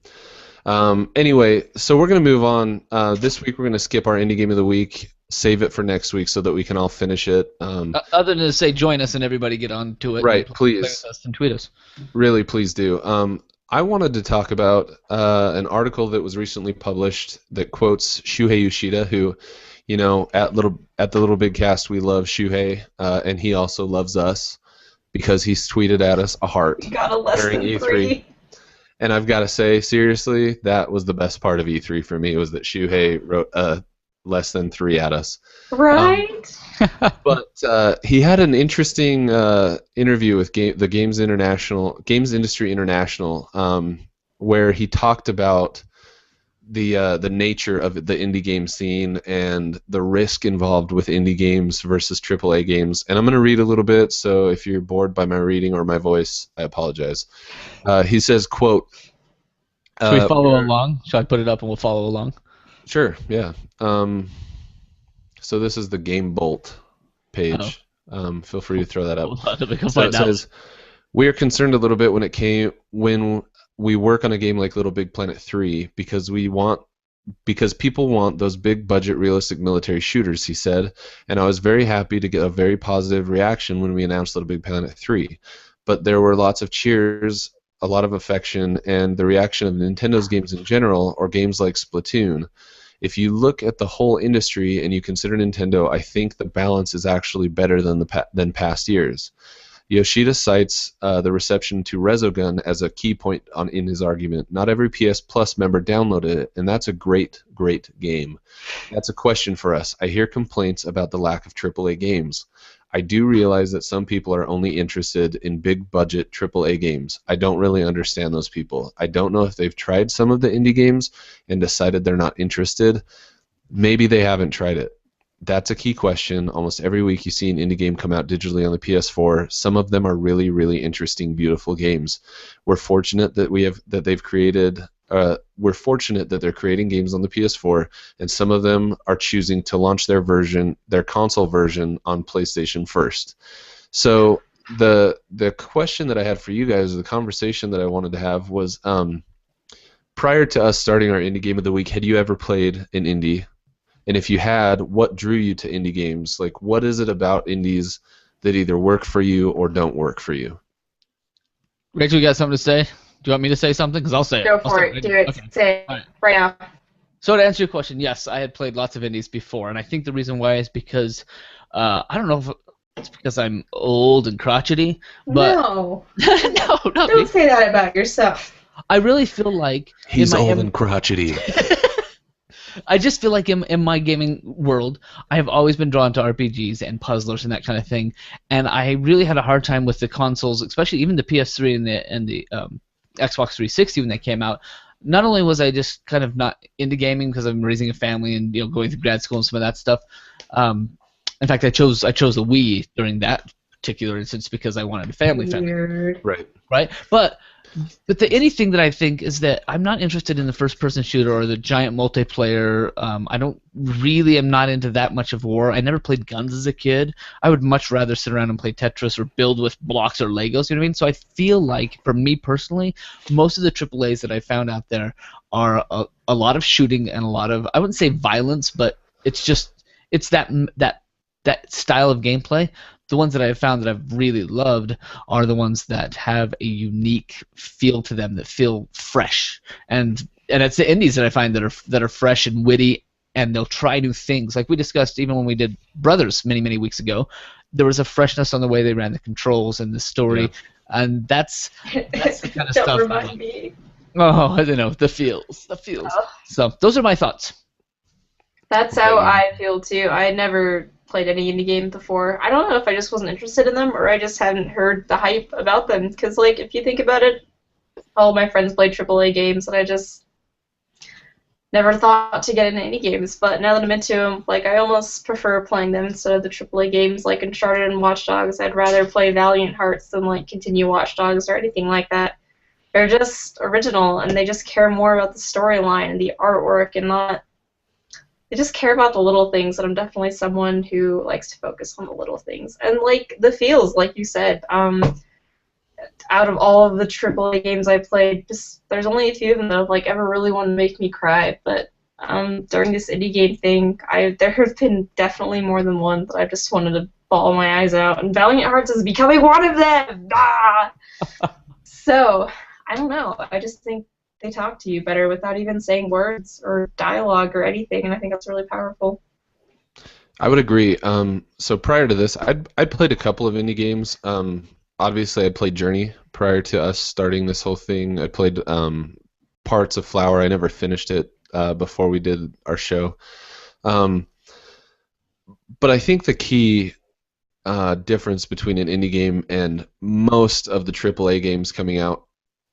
Anyway, so we're gonna move on. This week we're gonna skip our indie game of the week, save it for next week so that we can all finish it. Other than to say join us and everybody get on to it. Right, and please. Play with us and tweet us. Really, please do. I wanted to talk about an article that was recently published that quotes Shuhei Yoshida, who, at the LittleBigKast we love Shuhei, and he also loves us because he's tweeted at us a heart You got a less during than E3. 3. And I've got to say, seriously, that was the best part of E3 for me, was that Shuhei wrote less than 3 at us. Right? But he had an interesting interview with the Games Industry International, where he talked about the nature of the indie game scene and the risk involved with indie games versus AAA games. And I'm going to read a little bit, so if you're bored by my reading or my voice, I apologize. He says, quote... Should we follow along? Should I put it up and we'll follow along? Sure, yeah. So this is the Game Bolt page. Feel free to throw that up. So it says, we are concerned a little bit when we work on a game like Little Big Planet 3 because people want those big budget realistic military shooters, he said, and I was very happy to get a very positive reaction when we announced Little Big Planet 3. But there were lots of cheers, a lot of affection, and the reaction of Nintendo's games in general, or games like Splatoon. If you look at the whole industry and you consider Nintendo, I think the balance is actually better than past years. Yoshida cites the reception to Resogun as a key point in his argument. Not every PS Plus member downloaded it, and that's a great, great game. That's a question for us. I hear complaints about the lack of AAA games. I do realize that some people are only interested in big-budget AAA games. I don't really understand those people. I don't know if they've tried some of the indie games and decided they're not interested. Maybe they haven't tried it. That's a key question. Almost every week you see an indie game come out digitally on the PS4. Some of them are really, really interesting, beautiful games. We're fortunate that they've created we're fortunate that they're creating games on the PS4, and some of them are choosing to launch their console version on PlayStation first. So the question that I had for you guys, the conversation that I wanted to have was, prior to us starting our indie game of the week, had you ever played an indie? And if you had, what drew you to indie games? Like, what is it about indies that either work for you or don't work for you? Rachel, you got something to say? Do you want me to say something? Because I'll say Go it. for it. Do it. Okay. Say it All right. right now. So to answer your question, yes, I had played lots of indies before, and I think the reason why is because I don't know if it's because I'm old and crotchety, but No. no, not me. Don't say that about yourself. I really feel like He's old and crotchety. I just feel like in my gaming world, I have always been drawn to RPGs and puzzlers and that kind of thing, and I really had a hard time with the consoles, especially even the PS3 and the Xbox 360 when they came out. Not only was I just kind of not into gaming because I'm raising a family and going through grad school and some of that stuff. In fact, I chose the Wii during that particular instance because I wanted a family. Weird. Right, but the indie thing that I think is that I'm not interested in the first-person shooter or the giant multiplayer. I am not into that much of war. I never played guns as a kid. I would much rather sit around and play Tetris or build with blocks or Legos. You know what I mean? So I feel like, for me personally, most of the AAAs that I found out there are a lot of shooting and a lot of, I wouldn't say violence, but it's that style of gameplay. The ones that I've found that I've really loved are the ones that have a unique feel to them, that feel fresh, and it's the indies that I find that are fresh and witty, and they'll try new things. Like we discussed, even when we did Brothers many weeks ago, there was a freshness on the way they ran the controls and the story, and that's the kind of stuff. Don't remind me. Oh, I don't know, the feels. Oh. So those are my thoughts. That's how I feel too. I had never played any indie game before. I don't know if I just wasn't interested in them or I just hadn't heard the hype about them. Because, like, if you think about it, all my friends played AAA games, and I just never thought to get into indie games. But now that I'm into them, like, I almost prefer playing them instead of the AAA games like Uncharted and Watch Dogs. I'd rather play Valiant Hearts than, like, continue Watch Dogs or anything like that. They're just original, and they just care more about the storyline and the artwork and not... They just care about the little things, and I'm definitely someone who likes to focus on the little things. And, like, the feels, like you said, out of all of the AAA games I played, there's only a few of them that have, like, ever really wanted to make me cry. But during this indie game thing, there have been definitely more than one that I just wanted to bawl my eyes out. And Valiant Hearts is becoming one of them! Ah! So, I don't know. I just think they talk to you better without even saying words or dialogue or anything, and I think that's really powerful. I would agree. So prior to this, I'd played a couple of indie games. Obviously, I played Journey prior to us starting this whole thing. I played parts of Flower. I never finished it before we did our show. But I think the key difference between an indie game and most of the AAA games coming out,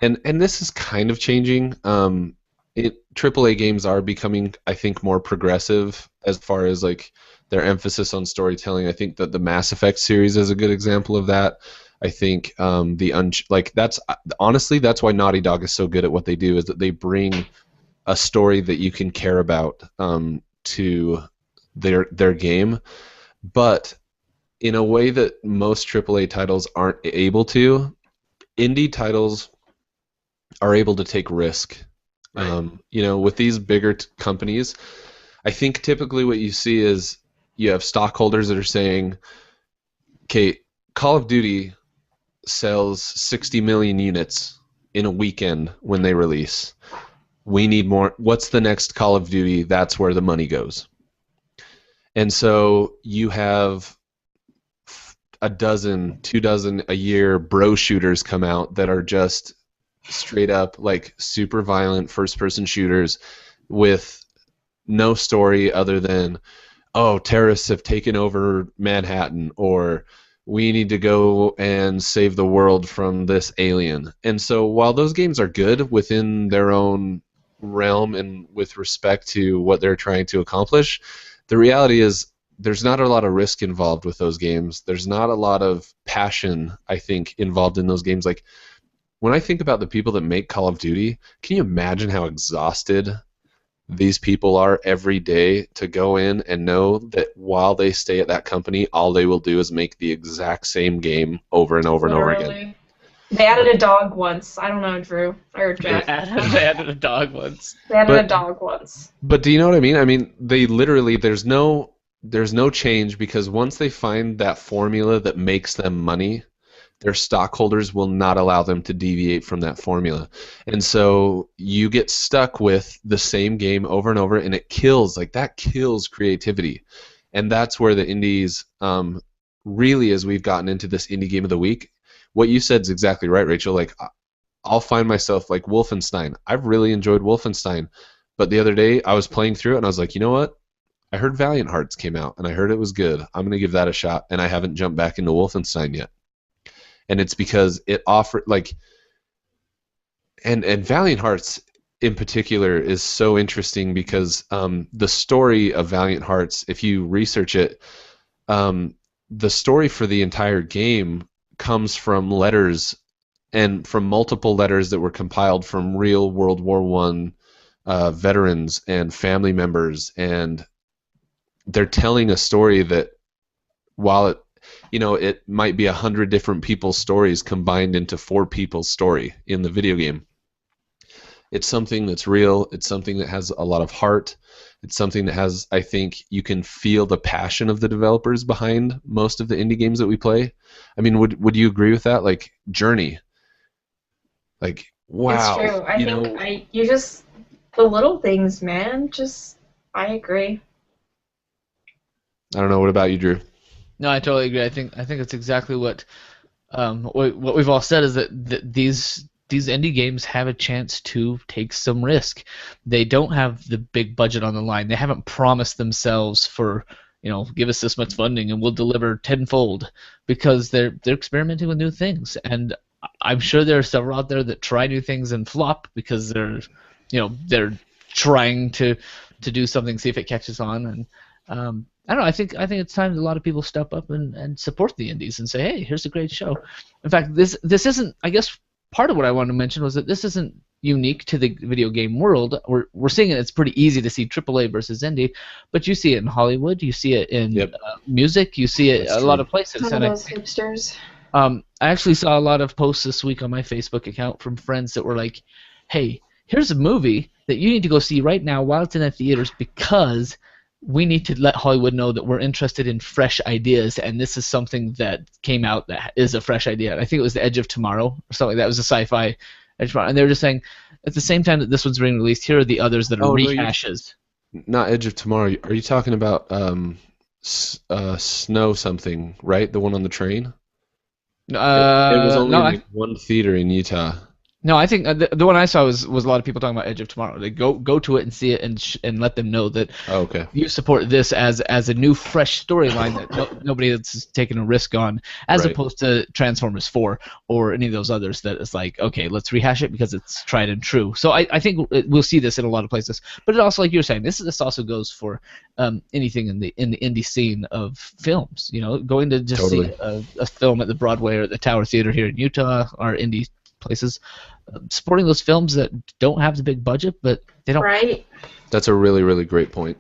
and this is kind of changing. AAA games are becoming, I think, more progressive as far as like their emphasis on storytelling. I think that the Mass Effect series is a good example of that. I think that's honestly that's why Naughty Dog is so good at what they do, is that they bring a story that you can care about to their game, but in a way that most AAA titles aren't able to. Indie titles are able to take risk. Right. With these bigger companies, I think typically what you see is you have stockholders that are saying, okay, Call of Duty sells 60 million units in a weekend when they release. We need more. What's the next Call of Duty? That's where the money goes. And so you have a dozen, 2 dozen a year bro shooters come out that are just straight up like super violent first-person shooters with no story other than, oh, terrorists have taken over Manhattan, or we need to go and save the world from this alien. And so while those games are good within their own realm and with respect to what they're trying to accomplish, the reality is there's not a lot of risk involved with those games. There's not a lot of passion, I think, involved in those games. Like, when I think about the people that make Call of Duty, can you imagine how exhausted these people are every day to go in and know that while they stay at that company, all they will do is make the exact same game over and over and over again. Literally. They added a dog once. I don't know, Drew. Or Jack. They added a dog once. They added a dog once. But do you know what I mean? I mean, they literally, there's no change, because once they find that formula that makes them money, their stockholders will not allow them to deviate from that formula. And so you get stuck with the same game over and over, and it kills, like that kills creativity. And that's where the indies, really, as we've gotten into this indie game of the week, what you said is exactly right, Rachel. Like, I'll find myself like Wolfenstein. I've really enjoyed Wolfenstein, but the other day I was playing through it and I was like, you know what? I heard Valiant Hearts came out and I heard it was good. I'm going to give that a shot, and I haven't jumped back into Wolfenstein yet. And it's because it offered, like, and Valiant Hearts in particular is so interesting because the story of Valiant Hearts, if you research it, the story for the entire game comes from letters, and from multiple letters that were compiled from real World War I veterans and family members, and they're telling a story that, while it might be 100 different people's stories combined into 4 people's story in the video game. It's something that's real. It's something that has a lot of heart. It's something that has, I think, you can feel the passion of the developers behind most of the indie games that we play. I mean, would you agree with that? Like Journey. Like, wow. It's true. I think you just, the little things, man. Just, I agree. I don't know. What about you, Drew? No, I totally agree. I think it's exactly what we've all said, is that these indie games have a chance to take some risk. They don't have the big budget on the line. They haven't promised themselves for, give us this much funding and we'll deliver tenfold, because they're experimenting with new things. And I'm sure there are several out there that try new things and flop because they're trying to do something, see if it catches on. And I don't know. I think it's time that a lot of people step up and support the indies and say, hey, here's a great show. In fact, this isn't, I guess, part of what I wanted to mention was that this isn't unique to the video game world. We're seeing it. It's pretty easy to see AAA versus indie, but you see it in Hollywood. You see it in music. You see it a lot of places. Some of those hipsters. I actually saw a lot of posts this week on my Facebook account from friends that were like, hey, here's a movie that you need to go see right now while it's in the theaters, because we need to let Hollywood know that we're interested in fresh ideas, and this is something that came out that is a fresh idea. I think it was The Edge of Tomorrow or something like that. It was a sci-fi Edge of Tomorrow, and they were just saying, at the same time that this one's being released, here are the others that are rehashes. Not Edge of Tomorrow. Are you talking about Snow something, right? The one on the train? It was only one theater in Utah. No, I think the one I saw was a lot of people talking about Edge of Tomorrow. They go to it and see it and let them know that you support this as a new, fresh storyline that nobody that's taken a risk on, as opposed to Transformers 4 or any of those others that is like, okay, let's rehash it because it's tried and true. So I think we'll see this in a lot of places. But it also, like you were saying, this also goes for anything in the indie scene of films. Going to just see a film at the Broadway or the Tower Theater here in Utah or indie places. Supporting those films that don't have the big budget, but they don't. Right. That's a really, really great point.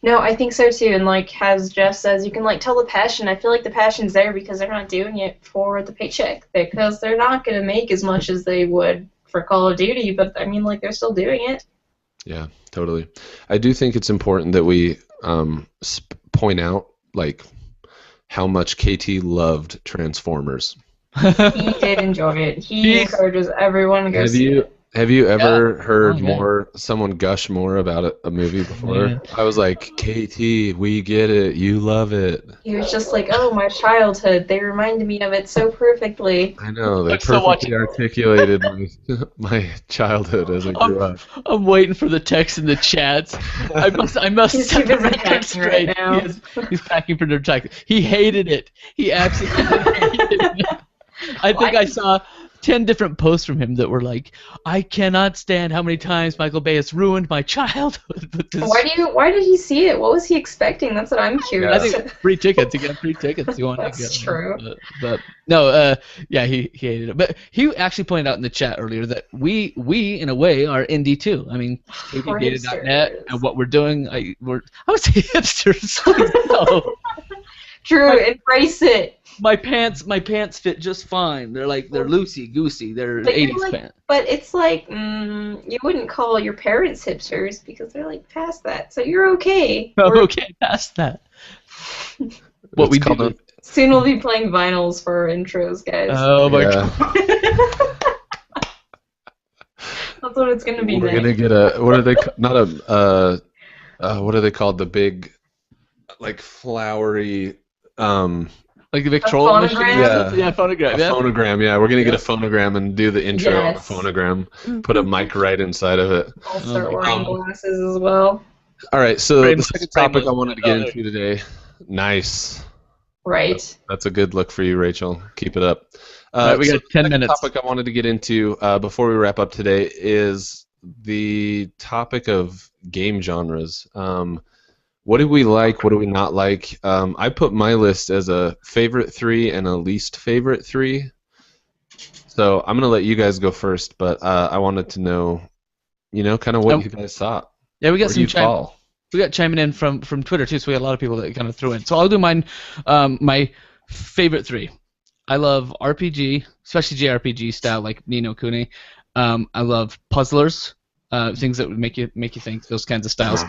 No, I think so too. And as Jeff says, you can tell the passion. I feel like the passion's there because they're not doing it for the paycheck. Because they're not going to make as much as they would for Call of Duty, but I mean, they're still doing it. Yeah, totally. I do think it's important that we point out how much KT loved Transformers. He did enjoy it. He encourages everyone to go see it. Have you ever heard someone gush more about a movie before? Yeah. I was like, KT, we get it. You love it. He was just like, oh, my childhood. They reminded me of it so perfectly. I know. They perfectly articulated my childhood as I grew up. I'm waiting for the text in the chats. I must set the record straight. Right now. He's packing for their text. He hated it. He absolutely hated it. I think I saw 10 different posts from him that were like, I cannot stand how many times Michael Bay has ruined my childhood with this. Why did he see it? What was he expecting? That's what I'm curious. I think free tickets. He got free tickets. He wanted That's to get true. But no, yeah, he hated it. But he actually pointed out in the chat earlier that we in a way are indie too. I mean, KDData.net and what we're doing. I would say hipsters. No. True, embrace it. My pants fit just fine. They're loosey goosey. They're 80s pants. But it's like you wouldn't call your parents hipsters because they're like past that. So you're okay. Okay, past that. What we do. Soon we'll be playing vinyls for our intros, guys. Oh my god. That's what it's gonna be. We're gonna get what are they called? The big, like flowery. Like the big troll machine? Yeah, phonogram. A phonogram, yeah. We're going to get a phonogram and do the intro on the phonogram. Put a mic right inside of it. I'll start wearing glasses as well. All right, so the second topic I wanted to get into today. Nice. Right. That's a good look for you, Rachel. Keep it up. Right, we got 10 minutes. The topic I wanted to get into before we wrap up today is the topic of game genres. What do we like? What do we not like? I put my list as a favorite 3 and a least favorite 3. So I'm going to let you guys go first, but I wanted to know, kind of what you guys thought. Yeah, we got we got chiming in from Twitter too, so we got a lot of people that kind of threw in. So I'll do mine. My favorite 3. I love RPG, especially JRPG style like Ni no Kuni. I love puzzlers, things that would make you think, those kinds of styles.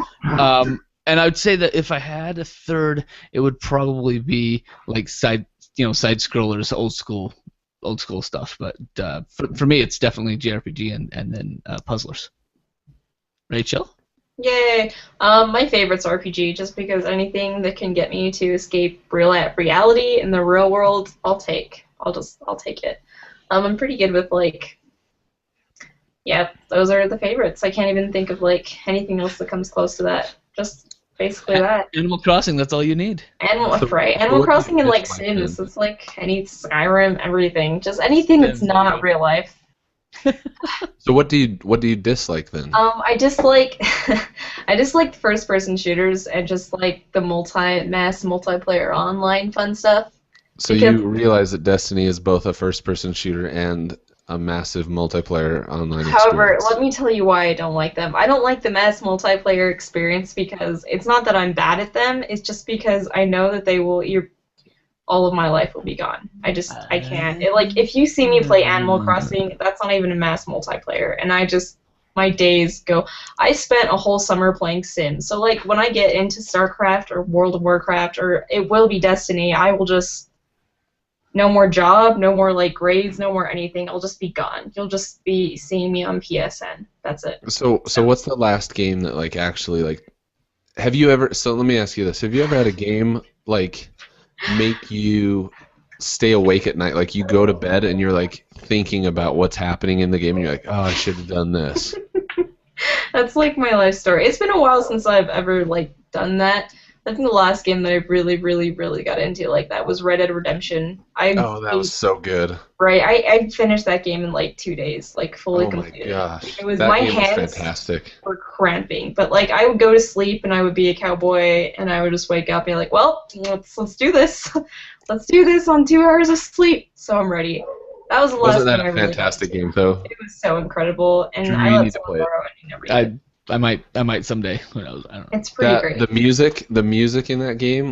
And I would say that if I had a third, it would probably be like side scrollers, old school stuff. But for me, it's definitely JRPG and then puzzlers. Rachel? Yay! My favorite's RPG, just because anything that can get me to escape reality in the real world, I'll take. I'll take it. I'm pretty good with those are the favorites. I can't even think of anything else that comes close to that. Just basically that. Animal Crossing, that's all you need. Animal Crossing and Sims. It's like any Skyrim, everything. Just anything that's not real life. So what do you dislike then? I dislike the first-person shooters and just like the mass multiplayer online fun stuff. So you realize that Destiny is both a first-person shooter and a massive multiplayer online However, experience. let me tell you why I don't like them. I don't like the mass multiplayer experience because it's not that I'm bad at them, it's just because I know that all of my life will be gone. I can't. If you see me play Animal Crossing, that's not even a mass multiplayer, and my days go. I spent a whole summer playing Sims, so when I get into StarCraft or World of Warcraft, or it will be Destiny, I will just no more job, no more grades, no more anything. I'll just be gone. You'll just be seeing me on PSN. That's it. So what's the last game that actually have you ever? So let me ask you this: have you ever had a game make you stay awake at night? You go to bed and you're thinking about what's happening in the game, and you're like, oh, I should have done this. That's my life story. It's been a while since I've ever done that. I think the last game that I really, really, really got into that was Red Dead Redemption. That was so good. Right, I finished that game in 2 days, fully completed. Oh my gosh, it was that my game hands was fantastic. were cramping, but I would go to sleep and I would be a cowboy and I would just wake up and be well, let's do this, let's do this on 2 hours of sleep. So I'm ready. That was the last. Wasn't that game a I really fantastic game though? It was so incredible, and Drew, I you let need to someone play it. borrow it and he never did. I might someday. Who knows? I don't know. It's pretty great. The music in that game,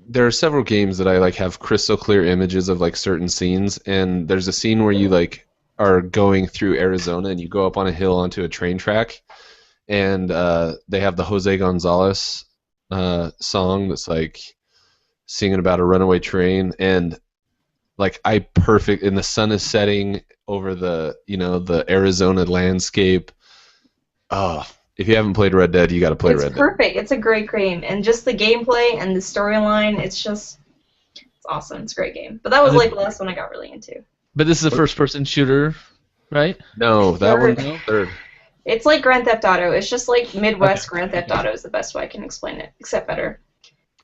there are several games that I have crystal clear images of certain scenes, and there's a scene where you are going through Arizona and you go up on a hill onto a train track, and they have the Jose Gonzalez song that's singing about a runaway train, and and the sun is setting over the Arizona landscape. Oh, if you haven't played Red Dead, you got to play Red Dead. It's perfect. It's a great game, and just the gameplay and the storyline, it's awesome. It's a great game. But that was the last one I got really into. But this is a first-person shooter, right? No, that one's third. It's like Grand Theft Auto. It's just Midwest Grand Theft Auto is the best way I can explain it, except better.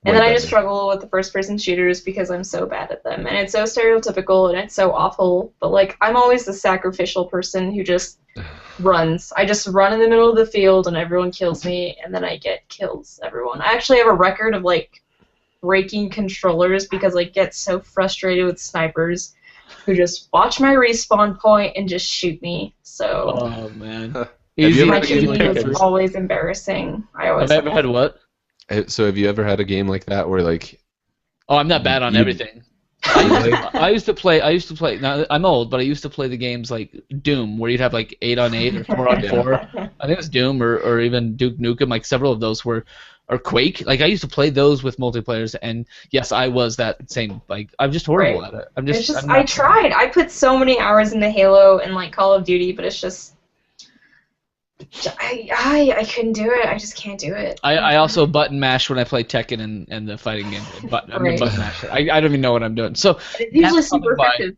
And Way then I just better. struggle with the first-person shooters because I'm so bad at them. And it's so stereotypical and it's so awful. But, like, I'm always the sacrificial person who just runs. I just run in the middle of the field and everyone kills me, and then I get kills everyone. I actually have a record of, like, breaking controllers because I get so frustrated with snipers who just watch my respawn point and just shoot me. So Oh man. Have you my ever had a game cheating like is that, Drew? always embarrassing. I always Have I ever had what? So have you ever had a game like that where like Oh, I'm not bad on You- everything. I used to play. Now I'm old, but I used to play the games like Doom, where you'd have like 8-on-8 or 4-on-4. I think it was Doom or even Duke Nukem. Like several of those were, or Quake. Like I used to play those with multiplayers, and yes, I was that same. Like I'm just horrible Right. at it. I'm It's just. just I'm not- I tried. I put so many hours into Halo and like Call of Duty, but it's just I couldn't do it. I just can't do it. I also button mash when I play Tekken and the fighting game. I'm a Right. button masher. I don't even know what I'm doing. So It's usually That's super probably why. effective.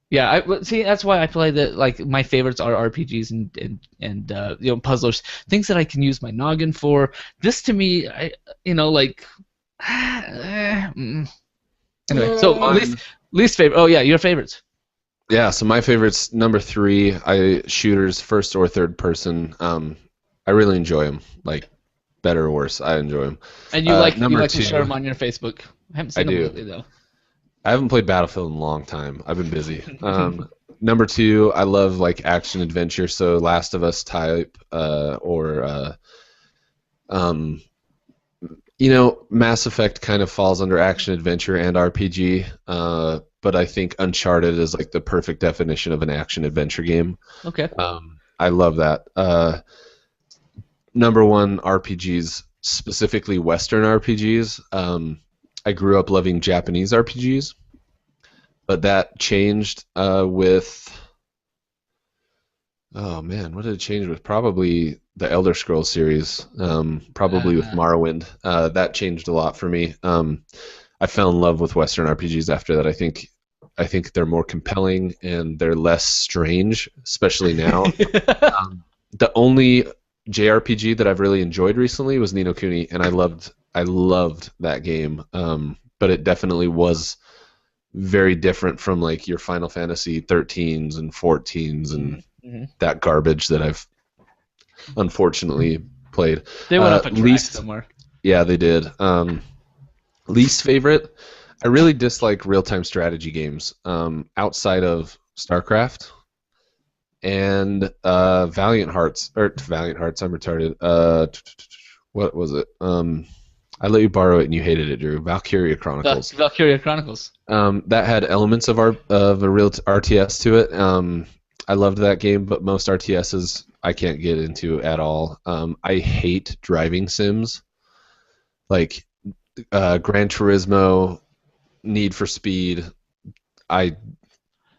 yeah, see that's why I play that. Like my favorites are RPGs and you know, puzzlers, things that I can use my noggin for. This to me, Anyway, so least favorite. Oh yeah, your favorites. Yeah, so my favorite's number 3. Shooters, first or third person. I really enjoy them. Like, better or worse, I enjoy them. And you number to 2. share them on your Facebook. I haven't seen I them do. lately though. I haven't played Battlefield in a long time. I've been busy. Number 2, I love like action adventure, so Last of Us type, Mass Effect kind of falls under action adventure and RPG. But I think Uncharted is like the perfect definition of an action adventure game. Okay. I love that. Number 1, RPGs, specifically Western RPGs. I grew up loving Japanese RPGs, but that changed with. Oh man, what did it change with? Probably the Elder Scrolls series. Probably with Morrowind. That changed a lot for me. I fell in love with Western RPGs after that. I think they're more compelling and they're less strange, especially now. The only JRPG that I've really enjoyed recently was Ni no Kuni, and I loved that game. But it definitely was very different from like your Final Fantasy 13s and 14s and that garbage that I've unfortunately played. They went up a track least somewhere. Yeah, they did. Least favorite, I really dislike real-time strategy games outside of StarCraft and Valiant Hearts. I'm retarded. What was it? I let you borrow it and you hated it, Drew. Valkyria Chronicles. Valkyria Chronicles. That had elements of a real RTS to it. I loved that game, but most RTSs I can't get into at all. I hate driving sims, like Gran Turismo, Need for Speed. What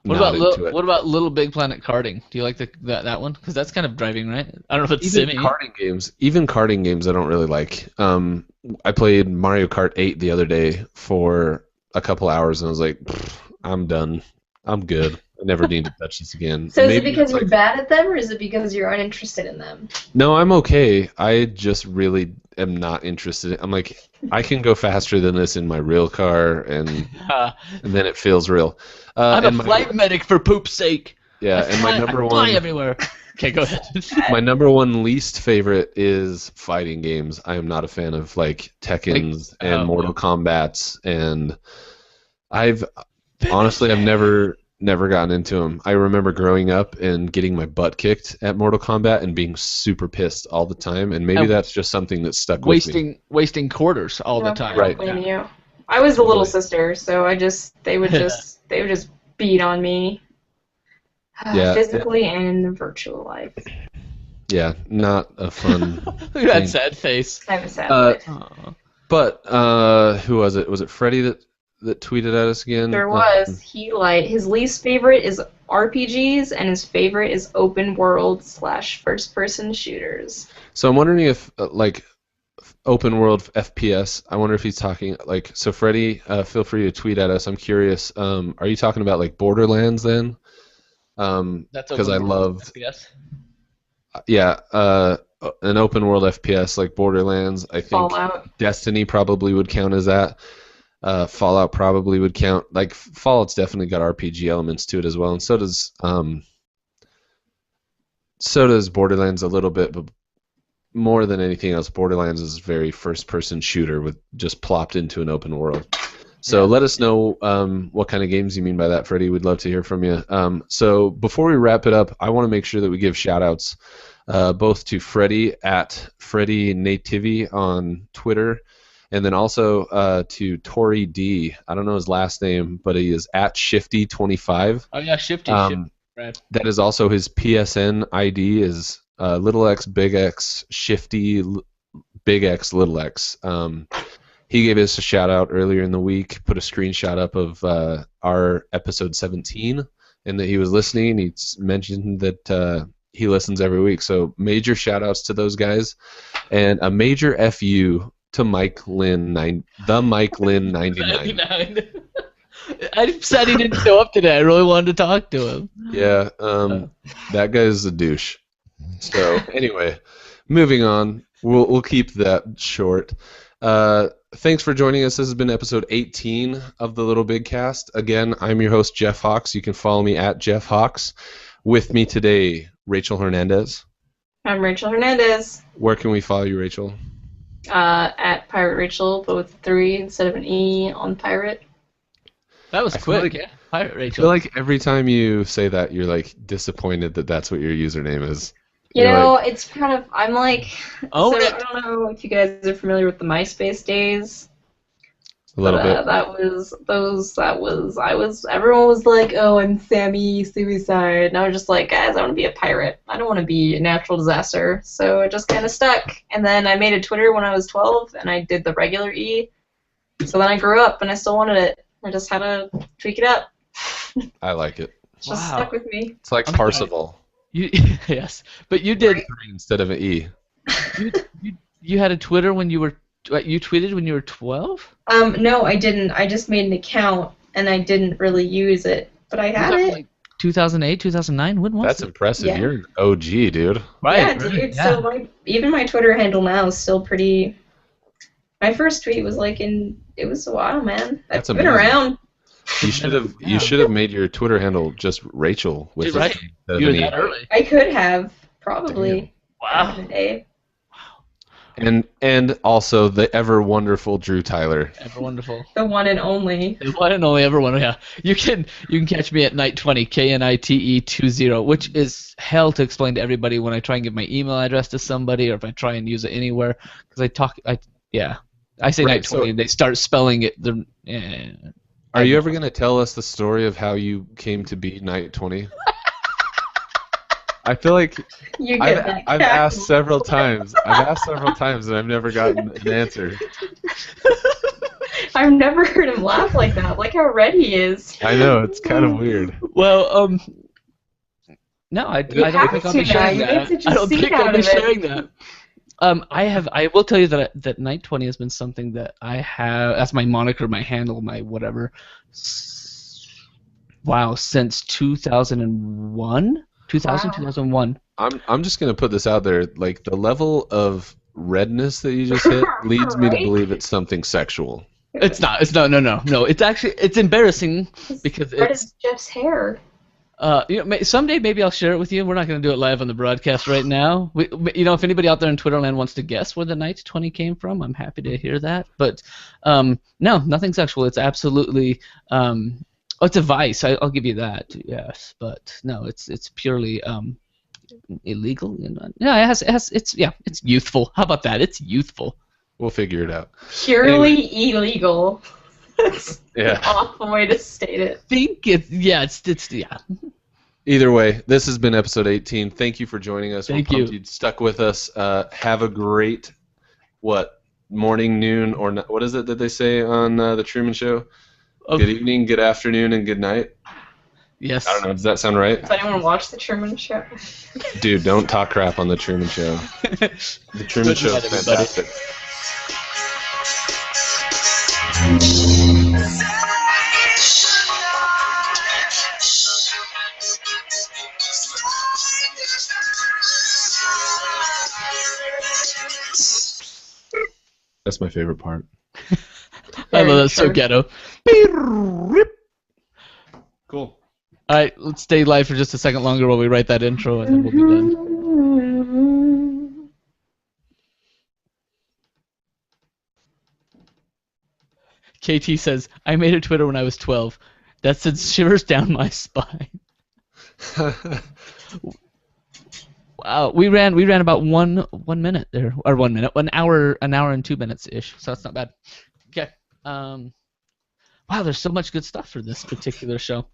about Little Big Planet karting? Do you like that one? Because that's kind of driving, right? I don't know if it's Even simmy. karting games, I don't really like. I played Mario Kart 8 the other day for a couple hours, and I was like, I'm done. I'm good. I never need to touch this again. So is it Maybe because it's you're bad at them, or is it because you're uninterested in them? No, I'm okay. I just really am not interested. I'm like, I can go faster than this in my real car, and then it feels real. I'm a flight medic for poop's sake. Yeah, and my number fly one, everywhere. Okay, go ahead. my number one least favorite is fighting games. I am not a fan of like Tekken's and Mortal Kombat's, and I've never gotten into them. I remember growing up and getting my butt kicked at Mortal Kombat and being super pissed all the time, and maybe that's just something that stuck with me. Wasting quarters all the time. Right. You. I was the little sister, so they would just beat on me, physically and in the virtual life. Yeah, not a fun. Look at that sad face. Kind of sad. But who was it? Was it Freddie that tweeted at us again? There was. His least favorite is RPGs, and his favorite is open world / first-person shooters. So I'm wondering if open world FPS. I wonder if he's talking like. So Freddie, feel free to tweet at us. I'm curious. Are you talking about like Borderlands then? That's because I open world loved. FPS. Yeah. an open world FPS like Borderlands. I think Fallout. Destiny probably would count as that. Fallout probably would count. Like Fallout's definitely got RPG elements to it as well, and so does Borderlands a little bit, but more than anything else, Borderlands is very first-person shooter with just plopped into an open world. So let us know what kind of games you mean by that, Freddie. We'd love to hear from you. So before we wrap it up, I want to make sure that we give shout-outs both to Freddie at Freddie Nativi on Twitter, and then also to Tori D. I don't know his last name, but he is at Shifty25. Oh yeah, Shifty. Right. That is also his PSN ID is little x big X Shifty big X little X. He gave us a shout out earlier in the week, put a screenshot up of our episode 17, and that he was listening. He mentioned that he listens every week. So major shout outs to those guys, and a major FU to Mike Lynn, the Mike Lynn 99. I'm sad he didn't show up today. I really wanted to talk to him. Yeah, that guy's a douche. So anyway, moving on. We'll keep that short. Thanks for joining us. This has been episode 18 of the LittleBigKast. Again, I'm your host, Jeff Hawks. You can follow me at Jeff Hawks. With me today, Rachel Hernandez. I'm Rachel Hernandez. Where can we follow you, Rachel? At Pirate Rachel, but with 3 instead of an E on Pirate. That was quick, like, yeah. Pirate I Rachel. feel like every time you say that, you're like disappointed that that's what your username is. You You're know, like, it's kind of, I'm like, Own so it. I don't know if you guys are familiar with the MySpace days. a little bit. Everyone was like, oh, I'm Sammy Suicide. And I was just like, guys, I want to be a pirate. I don't want to be a natural disaster. So it just kind of stuck. And then I made a Twitter when I was 12, and I did the regular E. So then I grew up, and I still wanted it. I just had to tweak it up. I like it. It's just Wow. stuck with me. It's like Parsival. Yes, but you did. Instead of an E. You had a Twitter when you were. You tweeted when you were 12? No, I didn't. I just made an account, and I didn't really use it. But I had it. Like 2008, 2009. When was That's it? impressive. Yeah. You're an OG, dude. Right. Yeah, right, dude. yeah. So even my Twitter handle now is still pretty. My first tweet was like it was a while, man. That's I've been amazing. around. You should have. Yeah. You should have made your Twitter handle just Rachel with Right. it instead of You were an E. that early. I could have probably back in Wow. the day. And also the ever wonderful Drew Tyler. Ever wonderful. The one and only. The one and only ever one. Yeah. You can catch me at Night20, KNITE20, which is hell to explain to everybody when I try and give my email address to somebody or if I try and use it anywhere because I say Right, Night20 so- and they start spelling it. Are you ever going to tell us the story of how you came to be Night 20? I feel like You get that. I've asked several times. And I've never gotten an answer. I've never heard him laugh like that. Like how red he is. I know, it's kind of weird. Well, no, I don't have think I'll to be sharing now. You that. make such a I don't scene think I'll out be of it. sharing that. I will tell you that Night 20 has been something that I have. That's my moniker, my handle, my whatever. Wow, since 2001, 2001. I'm just gonna put this out there. Like the level of redness that you just hit leads me to Right? believe it's something sexual. It's not. It's no. It's actually embarrassing because Red it's. is Jeff's hair. Someday maybe I'll share it with you. We're not going to do it live on the broadcast right now. If anybody out there in Twitterland wants to guess where the Night 20 came from, I'm happy to hear that. But no, nothing sexual. It's absolutely. It's a vice. I'll give you that. Yes, but no, it's purely illegal. Yeah, it's youthful. How about that? It's youthful. We'll figure it out. Purely illegal. That's Yeah. an awful way to state it. It's. Either way, this has been episode 18. Thank you for joining us. Thank We're pumped you. you stuck with us. Have a great, morning, noon, or what is it that they say on the Truman Show? Good evening, good afternoon, and good night. Yes. I don't know. Does that sound right? Does anyone watch the Truman Show? Dude, don't talk crap on the Truman Show. The Truman Good Show night, is everybody. fantastic. Slide That's my favorite part. I love that. So ghetto. Cool. All right, let's stay live for just a second longer while we write that intro, and then we'll be done. KT says, I made a Twitter when I was 12. That sent shivers down my spine. Wow, we ran about one minute there, or 1 minute, an hour and 2 minutes ish. So that's not bad. Okay. Wow, there's so much good stuff for this particular show.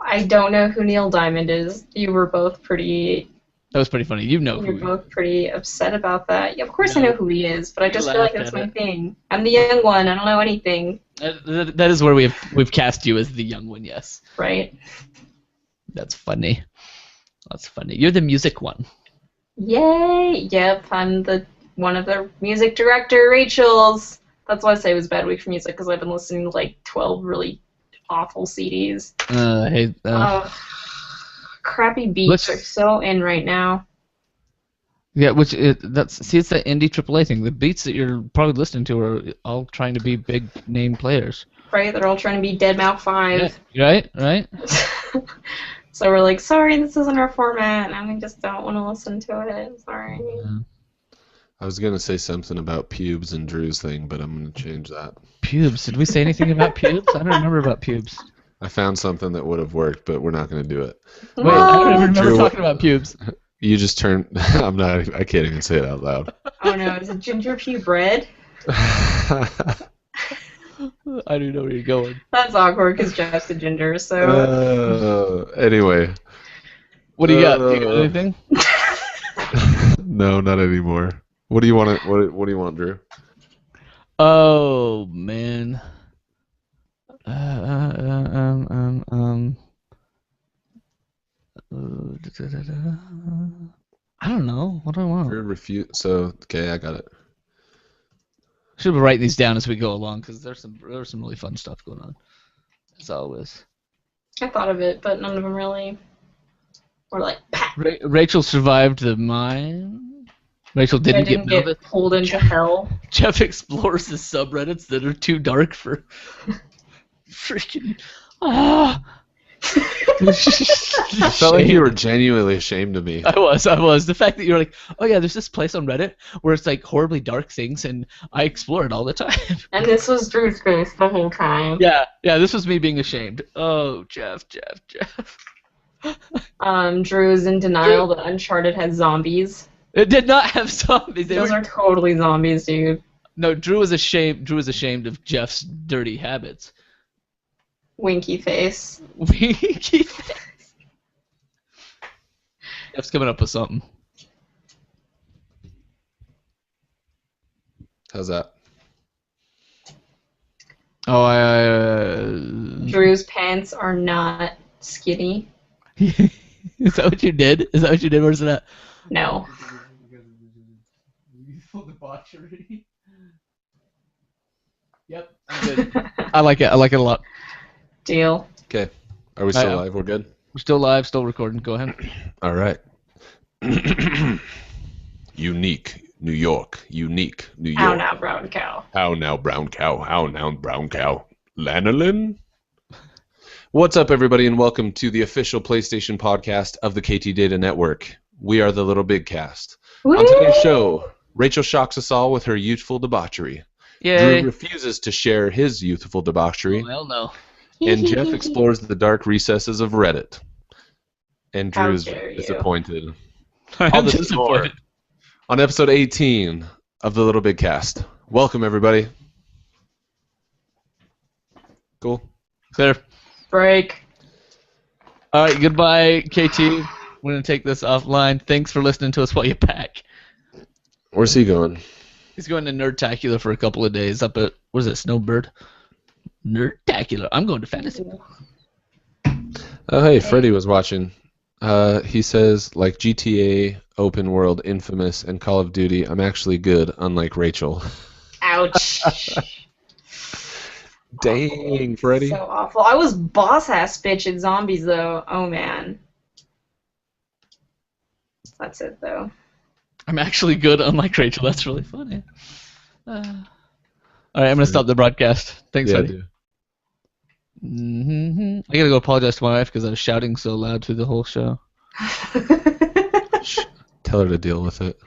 I don't know who Neil Diamond is. You were both pretty. That was pretty funny. You know who. You're both pretty upset about that. Yeah, of course I know who he is, but I just feel like that's my thing. I'm the young one. I don't know anything. That is where we've cast you as the young one. Yes. Right. That's funny. That's funny. You're the music one. Yay! Yep, I'm one of the music director Rachel's. That's why I say it was a bad week for music, because I've been listening to like 12 really awful CDs. Crappy beats are so in right now. Yeah, it's the indie AAA thing. The beats that you're probably listening to are all trying to be big name players. Right, they're all trying to be deadmau 5. Yeah, right. So we're like, sorry, this isn't our format, and we just don't want to listen to it. Sorry. Yeah. I was gonna say something about pubes and Drew's thing, but I'm gonna change that. Pubes? Did we say anything about pubes? I don't remember about pubes. I found something that would have worked, but we're not gonna do it. Wait, I don't even remember talking about pubes. You just turned. I can't even say it out loud. Oh no, is it ginger pube red? I don't know where you're going. That's awkward because Jeff's a ginger, so. Anyway. What do you got? Do you got anything? No, not anymore. What do you want? What do you want, Drew? Oh man. I don't know. What do I want? So okay, I got it. Should be writing these down as we go along because there's some really fun stuff going on, as always. I thought of it, but none of them really were like. Rachel survived the mine. Rachel didn't get pulled into hell. Jeff explores the subreddits that are too dark for freaking. I felt like you were genuinely ashamed of me. I was. The fact that you're like, oh yeah, there's this place on Reddit where it's like horribly dark things, and I explore it all the time. And this was Drew's face the whole time. Yeah, this was me being ashamed. Oh, Jeff. Drew's in denial that Uncharted had zombies. It did not have zombies. Those are totally zombies, dude. No, Drew was ashamed of Jeff's dirty habits. Winky face. Winky face. Jeff's coming up with something. How's that? Drew's pants are not skinny. Is that what you did? Where's it at? No. Youthful debauchery. Yep, I'm good. I like it a lot. Deal. Okay. Are we still live? We're good? We're still live, still recording. Go ahead. All right. Unique, New York. Unique, New York. How now, brown cow? How now, brown cow? How now, brown cow? Lanolin? What's up, everybody, and welcome to the official PlayStation podcast of the KT Data Network. We are the LittleBigKast. Woo! On today's show, Rachel shocks us all with her youthful debauchery. Yay. Drew refuses to share his youthful debauchery. Oh, hell no. And Jeff explores the dark recesses of Reddit. And Drew's disappointed. I'm disappointed. On episode 18 of the LittleBigKast. Welcome, everybody. Cool. There. Break. All right, goodbye, KT. We're going to take this offline. Thanks for listening to us while you pack. Where's he going? He's going to Nerdtacular for a couple of days up at, what is it, Snowbird? Nerdtacular. I'm going to Fantasy. Oh, hey, Freddie was watching. He says, like GTA, Open World, Infamous, and Call of Duty, I'm actually good, unlike Rachel. Ouch. Dang, Freddie. So awful. I was boss-ass bitch at zombies, though. Oh, man. That's it, though. I'm actually good, unlike Rachel. That's really funny. All right, I'm gonna stop the broadcast. Thanks, Yeah, buddy. dude. I gotta go apologize to my wife because I was shouting so loud through the whole show. Tell her to deal with it.